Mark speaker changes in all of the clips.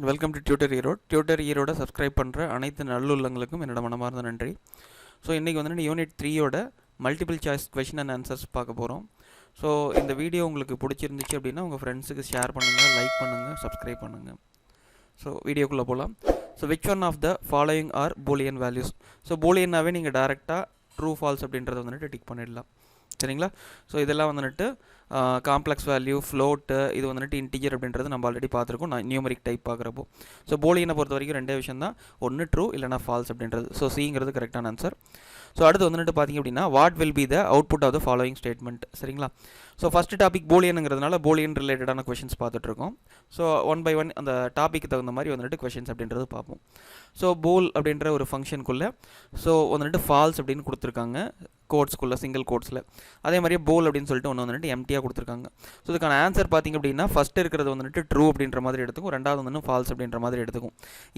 Speaker 1: Welcome to tutor Erode. Tutor ஈரோட subscribe பண்ணுற அனைத்து நல்லுள்ளங்களுக்கும் என்னோட மனமார்ந்த நன்றி. ஸோ இன்றைக்கி வந்துட்டு யூனிட் 3யோட multiple choice question and answers பார்க்க போகிறோம். ஸோ இந்த வீடியோ உங்களுக்கு பிடிச்சிருந்துச்சு அப்படின்னா உங்கள் ஃப்ரெண்ட்ஸுக்கு ஷேர் பண்ணுங்கள், லைக் பண்ணுங்கள், சப்ஸ்கிரைப் பண்ணுங்கள். ஸோ வீடியோக்குள்ளே போகலாம். So which one of the following are Boolean values. So பூலியன்னாவே நீங்கள் டேரெக்டாக ட்ரூ ஃபால்ஸ் அப்படின்றத வந்துட்டு டிக் பண்ணிடலாம். சரிங்களா? ஸோ இதெல்லாம் வந்துட்டு காம்ப்ளெக்ஸ் வேல்யூ, ஃப்ளோட்டு, இது வந்துட்டு இன்டிஜர் அப்படின்றது நம்ம ஆல்ரெடி பார்த்துருக்கோம் நியூமரிக் டைப் பார்க்குறப்போ. ஸோ பூலியனை பொறுத்த வரைக்கும் ரெண்டே விஷயம் தான், ஒன்று ட்ரூ இல்லைனா ஃபால்ஸ் அப்படின்றது. ஸோ சிங்கிறது கரெக்டான ஆன்சர். ஸோ அடுத்து வந்துட்டு பார்த்திங்க அப்படின்னா what will be the output of the following statement. சரிங்களா? ஸோ ஃபஸ்ட்டு டாபிக் பூலியனுங்கிறதுனால பூலியன் ரிலேட்டடான கொஷின்ஸ் பார்த்துட்ருக்கோம். ஸோ ஒன் பை ஒன் அந்த டாப்பிக்கு தகுந்த மாதிரி வந்துட்டு கொஷின்ஸ் அப்படின்றது பார்ப்போம். ஸோ பூல் அப்படின்ற ஒரு ஃபங்க்ஷனுக்குள்ளே ஸோ வந்துட்டு ஃபால்ஸ் அப்படின்னு கொடுத்துருக்காங்க கோட்ஸ்க்குள்ளே, சிங்கிள் கோட்ஸில். அதே மாதிரியே போல் அப்படின்னு சொல்லிட்டு ஒன்று வந்துட்டு எம்டியாக கொடுத்துருக்காங்க. ஸோ இதுக்கான ஆன்சர் பார்த்திங்க அப்படின்னா ஃபஸ்ட்டு இருக்கிறது வந்துட்டு ட்ரூ அப்படின்ற மாதிரி எடுத்துக்கும், ரெண்டாவது வந்து ஃபால்ஸ் அப்படின்ற மாதிரி எடுத்துக்கும்.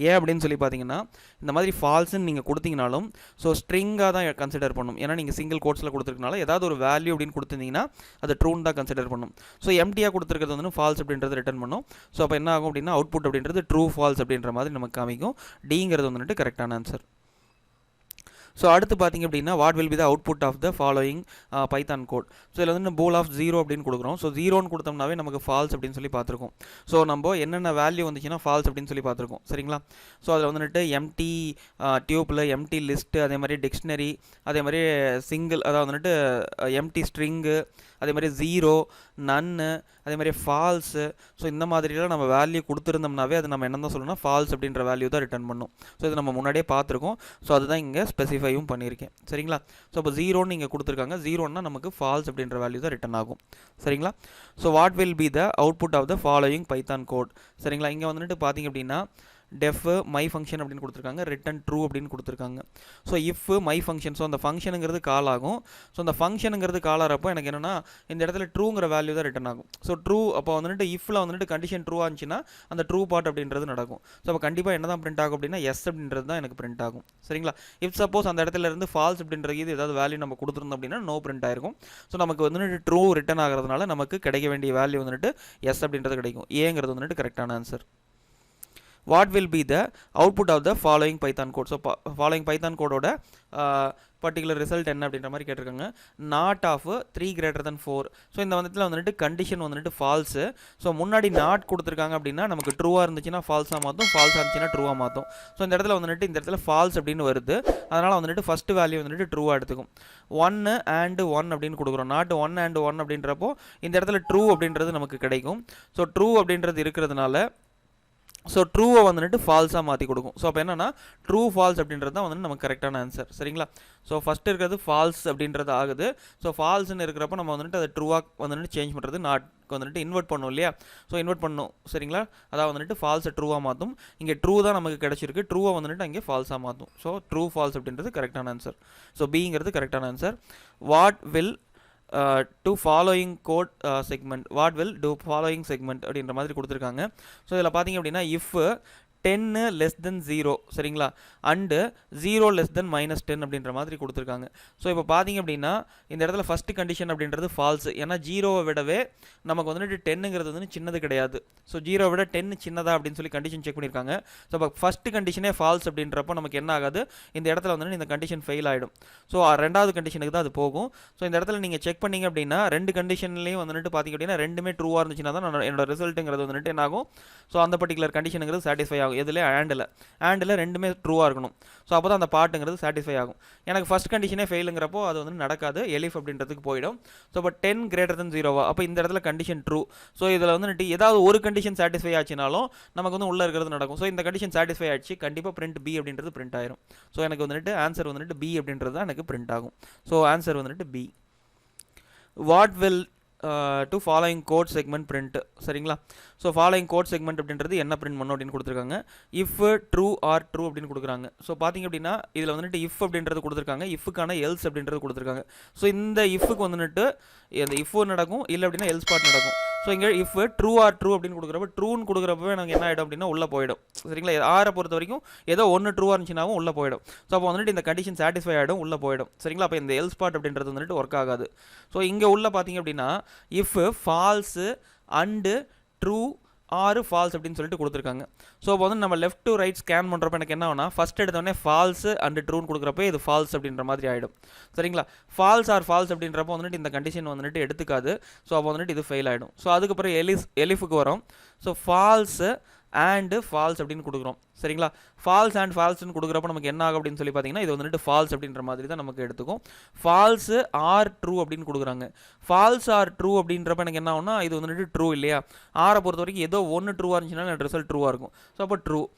Speaker 1: ஏன் அப்படின்னு சொல்லி பார்த்தீங்கன்னா இந்த மாதிரி ஃபால்ஸ்ன்னு நீங்கள் கொடுத்தீங்கனாலும் ஸோ ஸ்ட்ரிங்காக தான் கன்சிடர் பண்ணும். ஏன்னா நீங்கள் சிங்கிள் கோட்ஸில் கொடுத்துருக்கனால ஏதாவது ஒரு வேல்யூ அப்படின்னு கொடுத்துருந்தீங்கன்னா அது ட்ரூன்னு தான் கன்சிடர் பண்ணும். ஸோ எம்டியாக கொடுத்துருக்கிறது வந்து ஃபால்ஸ் அப்படின்றது ரிட்டர்ன் பண்ணும். ஸோ அப்போ என்ன ஆகும் அப்படின்னா அவுட்புட் அப்படின்றது ட்ரூ ஃபால்ஸ் அப்படின்ற மாதிரி நமக்கு காமிக்கும். டிங்கிறது வந்துட்டு கரெக்டான ஆன்சர். ஸோ அடுத்து பார்த்திங்க அப்படின்னா what will be the output of the following Python code. So இதில் வந்து போல் ஆஃப் 0 அப்படின்னு கொடுக்குறோம். ஸோ 0ன்னு கொடுத்தோம்னாவே நமக்கு ஃபால்ஸ் அப்படின்னு சொல்லி பார்த்துருக்கோம். ஸோ நம்ம என்னென்ன வேல்யூ வந்துச்சுன்னா ஃபால்ஸ் அப்படின்னு சொல்லி பார்த்துருக்கோம். சரிங்களா? ஸோ அதில் வந்துட்டு எம்டி டியூப்பில் எம்டி லிஸ்ட்டு, அதே மாதிரி டிக்ஷனரி, அதே மாதிரி சிங்கிள், அதாவது வந்துட்டு எம்டி ஸ்ட்ரிங்கு, அதே மாதிரி 0, நன்னு, அதே மாதிரி ஃபால்ஸு. ஸோ இந்த மாதிரிலாம் நம்ம வேல்யூ கொடுத்துருந்தோம்னாவே அது நம்ம என்ன தான் சொல்லணும்னா ஃபால்ஸ் அப்படின்ற வேல்யூ தான் ரிட்டர்ன் பண்ணும். ஸோ இது நம்ம முன்னாடியே பார்த்துருக்கோம். ஸோ அதுதான் இங்கே ஸ்பெசிஃபையும் பண்ணியிருக்கேன். சரிங்களா? ஸோ இப்போ 0ன்னு இங்கே கொடுத்துருக்காங்க, 0ன்னா நமக்கு ஃபால்ஸ் அப்படின்ற வேல்யூ தான் ரிட்டர்ன் ஆகும். சரிங்களா? So what will be the output of the following Python code. சரிங்களா? இங்கே வந்துட்டு பார்த்திங்க அப்படின்னா டெஃப் மை ஃபங்க்ஷன் அப்படின்னு கொடுத்துருக்காங்க, ரிட்டன் ட்ரூ அப்படின்னு கொடுத்துருக்காங்க. So if my function, so அந்த ஃபங்க்ஷனுங்கிறது கால் ஆகும். ஸோ அந்த ஃபங்க்ஷனுங்கிறது கால் ஆகிறப்போ எனக்கு என்னென்னா இந்த இடத்துல ட்ரூங்கிற வேல்யூ தான் ரிட்டன் ஆகும். ஸோ ட்ரூ அப்போ வந்துட்டு இஃப்பில் வந்துட்டு கண்டிஷன் ட்ரூ ஆச்சுன்னா அந்த ட்ரூ பார்ட் அப்படின்றது நடக்கும். ஸோ அப்போ கண்டிப்பாக என்ன தான் பிரிண்ட் ஆகும் அப்படின்னா எஸ் அப்படின்றது தான் எனக்கு பிரிண்ட் ஆகும். சரிங்களா? இஃப் சப்போஸ் அந்த இடத்துல இருந்து ஃபால்ஸ் அப்படின்றது இது ஏதாவது வேல்யூ நம்ம கொடுத்துருந்தோம் அப்படின்னா நோ பிரிண்ட் ஆயிருக்கும். ஸோ நமக்கு வந்துட்டு ட்ரூ ரிட்டன் ஆகிறதுனால நமக்கு கிடைக்க வேண்டிய வேல்யூ வந்துட்டு எஸ் அப்படின்றது கிடைக்கும். ஏங்கிறது வந்துட்டு கரெக்டான answer. What will be the output of the following Python code. So following Python கோடோட பர்டிகுலர் ரிசல்ட் என்ன அப்படின்ற மாதிரி கேட்டிருக்காங்க. Not of 3 greater than 4. So இந்த வந்துட்டு கண்டிஷன் வந்துட்டு ஃபால்ஸு. ஸோ முன்னாடி நாட் கொடுத்துருக்காங்க அப்படின்னா நமக்கு ட்ரூவாக இருந்துச்சுன்னா ஃபால்ஸாக மாற்றும், ஃபால்ஸாக இருந்துச்சுன்னா ட்ரூவாக மாற்றும். ஸோ இந்த இடத்துல ஃபால்ஸ் அப்படின்னு வருது. அதனால் வந்துட்டு ஃபஸ்ட்டு வேல்யூ வந்துட்டு ட்ரூவாக எடுத்துக்கும். 1 and 1 அப்படின்னு கொடுக்குறோம். நாட் 1 and 1 அப்படின்றப்போ இந்த இடத்துல ட்ரூ அப்படின்றது நமக்கு கிடைக்கும். ஸோ ட்ரூ அப்படின்றது இருக்கிறதுனால ஸோ ட்ரூவை வந்துட்டு ஃபால்ஸாக மாற்றி கொடுக்கும். ஸோ அப்போ என்னென்னா ட்ரூ ஃபால்ஸ் அப்படின்றது தான் வந்துட்டு நமக்கு கரெக்டான ஆன்சர். சரிங்களா? ஸோ ஃபஸ்ட்டு இருக்கிறது ஃபால்ஸ் அப்படின்றது ஆகுது. ஸோ ஃபால்ஸ்ன்னு இருக்கிறப்ப நம்ம வந்துட்டு அதை ட்ரூவாக வந்துட்டு சேஞ்ச் பண்ணுறது நாட் வந்துட்டு இன்வெர்ட் பண்ணும் இல்லையா? ஸோ இன்வெர்ட் பண்ணும். சரிங்களா? அதாவது வந்துட்டு ஃபால்ஸை ட்ரூவாக மாற்றும். இங்கே ட்ரூ தான் நமக்கு கிடச்சிருக்கு, ட்ரூவை வந்துட்டு அங்கே ஃபால்ஸாக மாற்றும். ஸோ ட்ரூ ஃபால்ஸ் அப்படின்றது கரெக்டான ஆன்சர். ஸோ பிங்கிறது கரெக்டான answer. What will do following code segment. What will do following segment அப்படின்ற மாதிரி கொடுத்துருக்காங்க. ஸோ இதில் பார்த்தீங்க அப்படின்னா இஃப் 10 less than 0, சரிங்களா, அண்டு 0 less than -10 அப்படின்ற மாதிரி கொடுத்துருக்காங்க. ஸோ இப்போ பார்த்தீங்க அப்படின்னா இந்த இடத்துல ஃபஸ்ட்டு கண்டிஷன் அப்படின்றது ஃபால்ஸ். ஏன்னா 0வை விடவே நமக்கு வந்துட்டு 10ங்கிறது வந்து சின்னது கிடையாது. ஸோ 0வை விட 10 சின்னதா அப்படின்னு சொல்லி கண்டிஷன் செக் பண்ணியிருக்காங்க. ஸோ இப்போ ஃபஸ்ட்டு கண்டிஷனே ஃபால்ஸ் அப்படின்றப்போ நமக்கு என்ன ஆகாது, இந்த இடத்துல வந்துட்டு இந்த கண்டிஷன் ஃபெயில் ஆகிடும். ஸோ ரெண்டாவது கண்டிஷனுக்கு தான் அது போகும். ஸோ இந்த இடத்துல நீங்கள் செக் பண்ணிங்க அப்படின்னா ரெண்டு கண்டிஷன்லேயும் வந்துட்டு பார்த்தீங்க அப்படின்னா ரெண்டுமே ட்ரூவாக இருந்துச்சுன்னா தான் என்னோட ரிசல்ட்டுங்கிறது வந்துட்டு என்ன ஆகும், ஸோ அந்த பர்டிகுலர் கண்டிஷனுங்கிறது சாட்டிஸ்ஃபை ஆகும். எதில் ஆண்டில் ரெண்டுமே ட்ரூவாக இருக்கணும். ஸோ அப்போ தான் அந்த பார்ட்டுங்கிறது சாட்டிஸ்ஃபை ஆகும். எனக்கு ஃபஸ்ட் கண்டிஷனே ஃபெயிலுங்கிறப்போ அது வந்து நடக்காது, எலிஃப் அப்படின்றதுக்கு போயிடும். ஸோ இப்போ 10 greater than 0, அப்போ இந்த இடத்துல கண்டிஷன் ட்ரூ. ஸோ இதில் வந்துட்டு ஏதாவது ஒரு கண்டிஷன் சாட்டிஸ்ஃபை ஆச்சுனாலும் நமக்கு வந்து உள்ளே இருக்கிறது நடக்கும். ஸோ இந்த கண்டிஷன் சாட்டிஸ்ஃபை ஆச்சு, கண்டிப்பாக பிரிண்ட் பி அப்படின்றது பிரிண்ட் ஆயிரும். ஸோ எனக்கு வந்துட்டு ஆன்சர் வந்துட்டு பி அப்படின்றது தான் எனக்கு பிரிண்ட் ஆகும். ஸோ ஆன்சர் வந்துட்டு B. What will do following code segment print. சரிங்களா? ஸோ ஃபாலோயிங் கோட் செக்மெண்ட் அப்படின்றது என்ன பிரிண்ட் பண்ணும் அப்படின்னு கொடுத்துருக்காங்க. இஃப் ட்ரூ ஆர் ட்ரூ அப்படின்னு கொடுக்குறாங்க. ஸோ பார்த்தீங்க அப்படின்னா இதில் வந்துட்டு இஃப் அப்படின்றது கொடுத்துருக்காங்க, இஃப்க்கான எல்ஸ் அப்படின்றது கொடுத்துருக்காங்க. ஸோ இந்த இஃப்க்கு வந்துட்டு இந்த இஃப் நடக்கும், இல்லை அப்படின்னா எல்ஸ் பார்ட் நடக்கும். ஸோ இங்கே இஃப் ட்ரூ ஆர் ட்ரூ அப்படின்னு கொடுக்குறப்ப ட்ரூன்னு கொடுக்குறப்பவே எனக்கு என்ன ஆகிடும் அப்படின்னா உள்ளே போயிடும். சரிங்களா? ஆரை பொறுத்த வரைக்கும் ஏதோ ஒன்று ட்ரூவாக இருந்துச்சுனாவும் உள்ளே போயிடும். ஸோ அப்போ வந்துட்டு இந்த கண்டிஷன் சாட்டிஸ்ஃபை ஆகிடும், உள்ளே போயிடும். சரிங்களா? அப்போ இந்த எல்ஸ் பார்ட் அப்படின்றது வந்துட்டு ஒர்க் ஆகாது. ஸோ இங்கே உள்ள பார்த்தீங்க அப்படின்னா இஃப் ஃபால்ஸு அண்டு ட்ரூ ஆறு ஃபால்ஸ் அப்படின்னு சொல்லிட்டு கொடுத்துருக்காங்க. ஸோ இப்போ வந்து நம்ம லெஃப்ட் டு ரைட் ஸ்கேன் பண்ணுறப்ப எனக்கு என்ன ஆகுனா ஃபஸ்ட் எடுத்தோடனே ஃபால்ஸு அண்ட் ட்ரூன்னு கொடுக்குறப்ப இது ஃபால்ஸ் அப்படின்ற மாதிரி ஆகிடும். சரிங்களா? ஃபால்ஸ் ஆர் ஃபால்ஸ் அப்படின்றப்போ வந்துட்டு இந்த கண்டிஷன் வந்துட்டு எடுத்துக்காது. ஸோ அப்போ வந்துட்டு இது ஃபெயில் ஆகிடும். ஸோ அதுக்கப்புறம் எலிஃபுக்கு வரும். ஸோ ஃபால்ஸு அண்டு ஃபால்ஸ் அப்படின்னு கொடுக்குறோம். சரிங்களா? ஃபால்ஸ் அண்ட் ஃபால்ஸ்னு கொடுக்குறப்ப நமக்கு என்ன ஆகும் அப்படின்னு சொல்லி பார்த்தீங்கன்னா இது வந்துட்டு ஃபால்ஸ் அப்படின்ற மாதிரி தான் நமக்கு எடுத்துக்கும். ஃபால்ஸு ஆர் ட்ரூ அப்படின்னு கொடுக்குறாங்க. ஃபால்ஸ் ஆர் ட்ரூ அப்படின்றப்ப எனக்கு என்ன ஆகும்னா இது வந்துட்டு ட்ரூ இல்லையா? ஆரை பொறுத்த வரைக்கும் ஏதோ ஒன்று ட்ரூவாக இருந்துச்சுன்னா ரிசல்ட் ட்ரூவாக இருக்கும். ஸோ அப்போ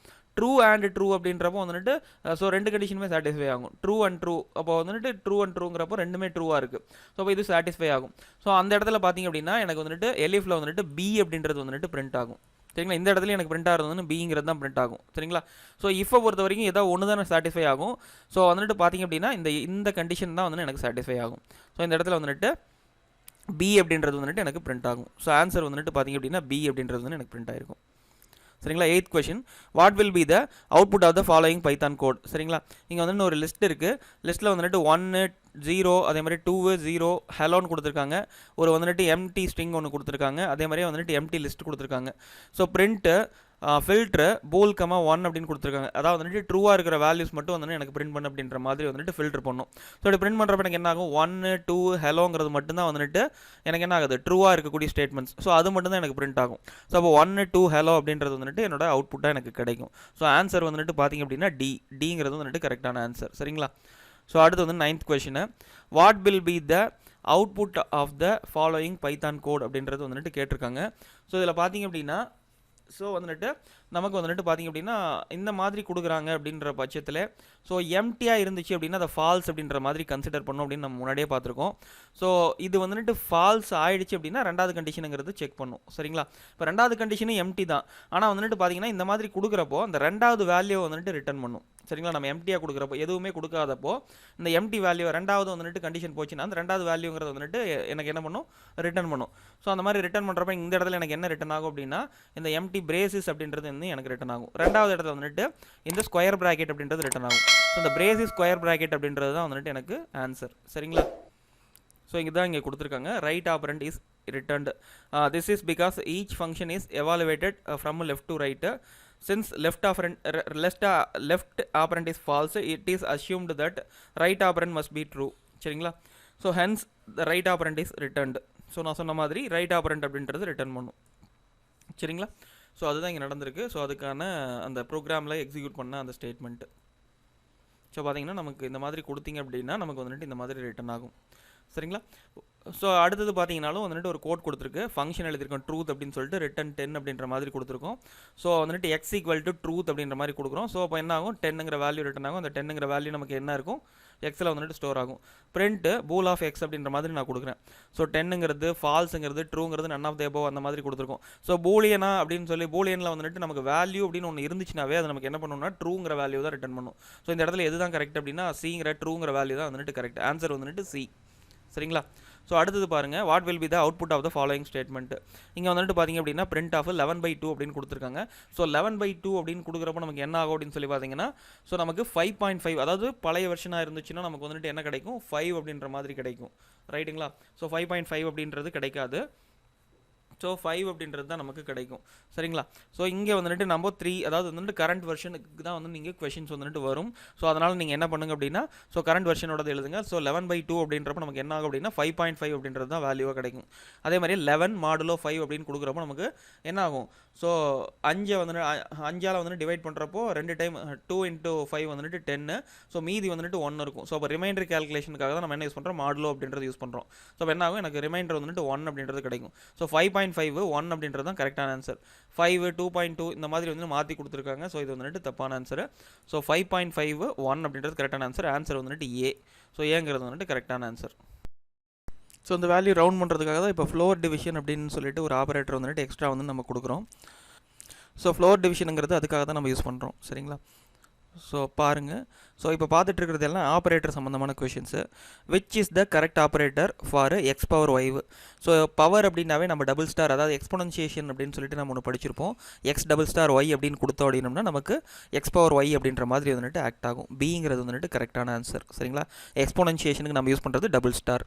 Speaker 1: ட்ரூ அண்ட் ட்ரூ அப்படின்றப்போ வந்துட்டு ஸோ ரெண்டு கண்டிஷனுமே சாட்டிஸ்ஃபை ஆகும். ட்ரூ அண்ட் ட்ரூ அப்போ வந்துட்டு ட்ரூ அண்ட் ட்ரூங்கிறப்போ ரெண்டுமே ட்ரூவாக இருக்குது. ஸோ அப்போ இது சாட்டிஸ்ஃபை ஆகும். ஸோ அந்த இடத்துல பார்த்தீங்க அப்படின்னா எனக்கு வந்துட்டு எலிஃபில் வந்துட்டு பி அப்படின்றது வந்துட்டு பிரிண்ட் ஆகும். சரிங்களா? இந்த இடத்துல எனக்கு பிரிண்ட் ஆகிறது வந்து பிங்கிறது தான் பிரிண்ட் ஆகும். சரிங்களா? ஸோ இஃபை பொறுத்த வரைக்கும் ஏதோ ஒன்று தான் சாட்டிஸ்ஃபை ஆகும். ஸோ வந்துட்டு பார்த்தீங்க அப்படின்னா இந்த கண்டிஷன் தான் வந்து எனக்கு சாட்டிஸ்ஃபை ஆகும். ஸோ இந்த இடத்துல வந்துட்டு பி அப்படின்றது வந்துட்டு எனக்கு பிரிண்ட் ஆகும். ஸோ ஆன்சர் வந்துட்டு பார்த்தீங்க அப்படின்னா பி அப்படின்றது வந்து எனக்கு பிரிண்ட் ஆகிருக்கும். சரிங்களா? 8th question, what will be the output of the following Python code? சரிங்களா? இங்கே வந்து ஒரு லிஸ்ட் இருக்குது. லிஸ்ட்டில் வந்துட்டு 1 0 அதே மாதிரி 2 0 ஹெலோன்னு கொடுத்துருக்காங்க. ஒரு வந்துட்டு எம்டி ஸ்ட்ரிங் ஒன்று கொடுத்துருக்காங்க. அதே மாதிரியே வந்துட்டு எம்டி லிஸ்ட் கொடுத்துருக்காங்க. ஸோ பிரிண்ட்டு ஃபில்ட்ரு போல் கமா 1 அப்படின்னு கொடுத்துருக்காங்க. அதாவது வந்துட்டு ட்ரூவாக இருக்கிற வேல்யூஸ் மட்டும் வந்து எனக்கு பிரிண்ட் பண்ணு அப்படின்ற மாதிரி வந்துட்டு ஃபில்டர் பண்ணும். ஸோ இப்படி பிரிண்ட் பண்ணுறப்ப எனக்கு என்ன ஆகும்? 1 2 ஹெலோங்கிறது மட்டும்தான் வந்துட்டு எனக்கு என்ன ஆகுது? ட்ரூவாக இருக்கக்கூடிய ஸ்டேட்மெண்ட்ஸ். ஸோ அது மட்டும் தான் எனக்கு பிரிண்ட் ஆகும். ஸோ அப்போ 1 2 ஹெலோ அப்படின்றது வந்துட்டு என்னோட அவுட்புட்டாக எனக்கு கிடைக்கும். ஸோ ஆன்சர் வந்துட்டு பார்த்தீங்க அப்படின்னா டிங்கிறது வந்துட்டு கரெக்டான ஆன்சர். சரிங்களா? ஸோ அடுத்து வந்து 9th question, what will be the output of the following Python code அப்படின்றது வந்துட்டு கேட்டிருக்காங்க. ஸோ இதில் பார்த்தீங்க அப்படின்னா ஸோ வந்துட்டு நமக்கு வந்துட்டு பார்த்திங்க அப்படின்னா இந்த மாதிரி கொடுக்குறாங்க அப்படின்ற பட்சத்தில் ஸோ எம்டியாக இருந்துச்சு அப்படின்னா அதை ஃபால்ஸ் அப்படின்ற மாதிரி கன்சிடர் பண்ணோம் அப்படின்னு நம்ம முன்னாடியே பார்த்துருக்கோம். ஸோ இது வந்துட்டு ஃபால்ஸ் ஆகிடுச்சு அப்படின்னா ரெண்டாவது கண்டிஷனுங்கிறது செக் பண்ணும். சரிங்களா? இப்போ ரெண்டாவது கண்டிஷனும் எம்டி தான். ஆனால் வந்துட்டு பார்த்திங்கன்னா இந்த மாதிரி கொடுக்குறப்போ அந்த ரெண்டாவது வேல்யூ வந்துட்டு ரிட்டர்ன் பண்ணும். சரிங்களா? நம்ம எம்டியாக கொடுக்குறப்போ எதுவுமே கொடுக்காதப்போ இந்த எம்டி வேல்யூ ரெண்டாவது வந்துட்டு கண்டிஷன் போச்சுன்னா அந்த ரெண்டாவது வேல்யூங்கிறது வந்துட்டு எனக்கு என்ன பண்ணும்? ரிட்டர்ன் பண்ணும். ஸோ அந்த மாதிரி ரிட்டர்ன் பண்ணுறப்ப இந்த இடத்துல எனக்கு என்ன ரிட்டர்ன் ஆகும் அப்படின்னா இந்த எம்டி பிரேசிஸ் அப்படின்றது வந்து எனக்கு ரிட்டர்ன் ஆகும். ரெண்டாவது இடத்துல வந்துட்டு இந்த ஸ்கொயர் ப்ராக்கெட் அப்படின்றது ரிட்டர்ன் ஆகும். ஸோ இந்த பிரேசிஸ் ஸ்கொயர் ப்ராக்கெட் அப்படின்றது தான் வந்துட்டு எனக்கு ஆன்சர். சரிங்களா? ஸோ இங்கே தான் இங்கே கொடுத்துருக்காங்க right operand is returned. This is because each function is evaluated from left to right. Since left operand is false, it is assumed that right operand must be true. சரிங்களா? So hence the right operand is returned. So நான் சொன்ன மாதிரி right operand அப்படின்றது return பண்ணும். சரிங்களா? So அதுதான் இங்கே நடந்திருக்கு. ஸோ அதுக்கான அந்த ப்ரோக்ராமில் எக்ஸிக்யூட் பண்ண அந்த ஸ்டேட்மெண்ட்டு. ஸோ பார்த்தீங்கன்னா நமக்கு இந்த மாதிரி கொடுத்தீங்க அப்படின்னா நமக்கு வந்துட்டு இந்த மாதிரி ரிட்டர்ன் ஆகும். சரிங்களா? ஸோ அடுத்தது பார்த்தீங்கன்னாலும் வந்துட்டு ஒரு கோட் கொடுத்துருக்கு. ஃபங்க்ஷன் எழுதியிருக்கோம் ட்ரூத் அப்படின்னு சொல்லிட்டு ரிட்டன் 10 அப்படின்ற மாதிரி கொடுத்துருக்கோம். ஸோ வந்துட்டு எக்ஸ் ஈக்குவல் டு ட்ரூத் அப்படின்ற மாதிரி கொடுக்குறோம். ஸோ அப்போ என்ன ஆகும்? 10ங்கிற வேல்யூ ரிட்டன் ஆகும். அந்த 10ங்கிற வேல்யூ நமக்கு என்ன இருக்கும்? எக்ஸில் வந்துட்டு ஸ்டோர் ஆகும். பிரிண்ட் பூல் ஆஃப் எக்ஸ் அப்படின்ற மாதிரி நான் கொடுக்குறேன். ஸோ 10ங்கிறது ஃபால்ஸுங்கிறது ட்ரூங்கிறது நன் ஆஃப் த எபோவ் அந்த மாதிரி கொடுத்துருக்கோம். ஸோ பூலியனா அப்படின்னு சொல்லி பூலியனில் வந்துட்டு நமக்கு வேல்யூ அப்படின்னு ஒன்று இருந்துச்சுனாவே அது நமக்கு என்ன பண்ணணும்னா ட்ரூங்கிற வேல்யூ தான் ரிட்டன் பண்ணும். ஸோ இந்த இடத்துல எது தான் கரெக்ட் அப்படின்னா சிங்கிற ட்ரூங்கிற வேல்யூ தான் வந்துட்டு கரெக்ட். ஆன்சர் வந்துட்டு சி. சரிங்களா? ஸோ அடுத்தது பாருங்கள், what will be the output of the following statement. இங்கே வந்துட்டு பார்த்தீங்க அப்படின்னா பிரிண்ட் ஆஃப் 11/2 அப்படின்னு கொடுத்துருக்காங்க. ஸோ 11/2 அப்படின்னு கொடுக்குறப்போ நமக்கு என்ன ஆகும் அப்படின்னு சொல்லி பார்த்தீங்கன்னா ஸோ நமக்கு 5.5 அதாவது பழைய வெர்ஷனாக இருந்துச்சுன்னா நமக்கு வந்துட்டு என்ன கிடைக்கும்? 5 அப்படின்ற மாதிரி கிடைக்கும். ரைட்டுங்களா? ஸோ 5.5 அப்படின்றது கிடைக்காது. ஸோ 5 அப்படின்றது தான் நமக்கு கிடைக்கும். சரிங்களா? ஸோ இங்கே வந்துட்டு நம்ம 3 அதாவது வந்துட்டு கரண்ட் வெர்ஷனுக்கு தான் வந்து நீங்கள் கொஷின்ஸ் வந்துட்டு வரும். ஸோ அதனால் நீங்கள் என்ன பண்ணுங்க அப்படின்னா ஸோ கரண்ட் வெர்ஷனோட எழுதுங்க. ஸோ 11/2 அப்படின்றப்ப நமக்கு என்ன ஆகும் அப்படின்னா 5.5 அப்படின்றது தான் வேல்யூவாக கிடைக்கும். அதே மாதிரி 11 மாடுலோ 5 அப்படின்னு கொடுக்குறப்போ நமக்கு என்ன ஆகும்? ஸோ 5 வந்துட்டு 5ஆல் வந்துட்டு டிவைட் பண்ணுறப்போ 2 டைம் 2 × 5 வந்துட்டு 10. ஸோ மீதி வந்துட்டு 1 இருக்கும். ஸோ அப்போ ரிமைண்டர் கேல்குலேஷனுக்காக தான் நம்ம என்ன யூஸ் பண்ணுறோம்? மாடுலோ அப்படின்றது யூஸ் பண்ணுறோம். ஸோ அப்போ என்ன ஆகும்? எனக்கு ரிமைண்டர் வந்துட்டு 1 அப்படின்றது கிடைக்கும். ஸோ 5.5 1 அப்படின்றது தான் கரெக்டான ஆன்சர். 5 2.2 இந்த மாதிரி வந்து மாற்றி கொடுத்துருக்காங்க. ஸோ இது வந்துட்டு தப்பான ஆன்சர். ஸோ 5.5 1 அப்படின்றது கரெக்டான ஆன்சர். ஆன்சர் வந்துட்டு ஏ. ஸோ ஏங்கிறது வந்துட்டு கரெக்டான ஆன்சர். ஸோ இந்த வேல்யூ ரவுண்ட் பண்ணுறதுக்காக தான் இப்போ ஃப்ளோர் டிவிஷன் அப்படின்னு சொல்லிட்டு ஒரு ஆப்ரேட்டர் வந்துட்டு எக்ஸ்ட்ரா வந்து நம்ம கொடுக்குறோம். ஸோ ஃப்ளோர் டிவிஷனுங்கிறது அதுக்காக தான் நம்ம யூஸ் பண்ணுறோம். சரிங்களா? ஸோ பாருங்கள், ஸோ இப்போ பார்த்துட்டு இருக்கிறது எல்லாம் ஆப்ரேட்டர் சம்மந்தமான questions. Which is the correct operator for X power Y? So power அப்படின்னாவே நம்ம டபுள் ஸ்டார் அதாவது எக்ஸ்பொனன்சியேஷன் அப்படின்னு சொல்லிட்டு நம்ம ஒன்று படிச்சிருப்போம். எக்ஸ் டபுள் ஸ்டார் ஒய் அப்படின்னு கொடுத்தோம் அப்படின்னம்னா நமக்கு எக்ஸ் பவர் ஒய் அப்படின்ற மாதிரி வந்துட்டு ஆக்ட் ஆகும். பிங்கிறது வந்துட்டு கரெக்டான ஆன்சர். சரிங்களா? எக்ஸ்பொனன்சியேஷனுக்கு நம்ம யூஸ் பண்ணுறது டபுள் ஸ்டார்.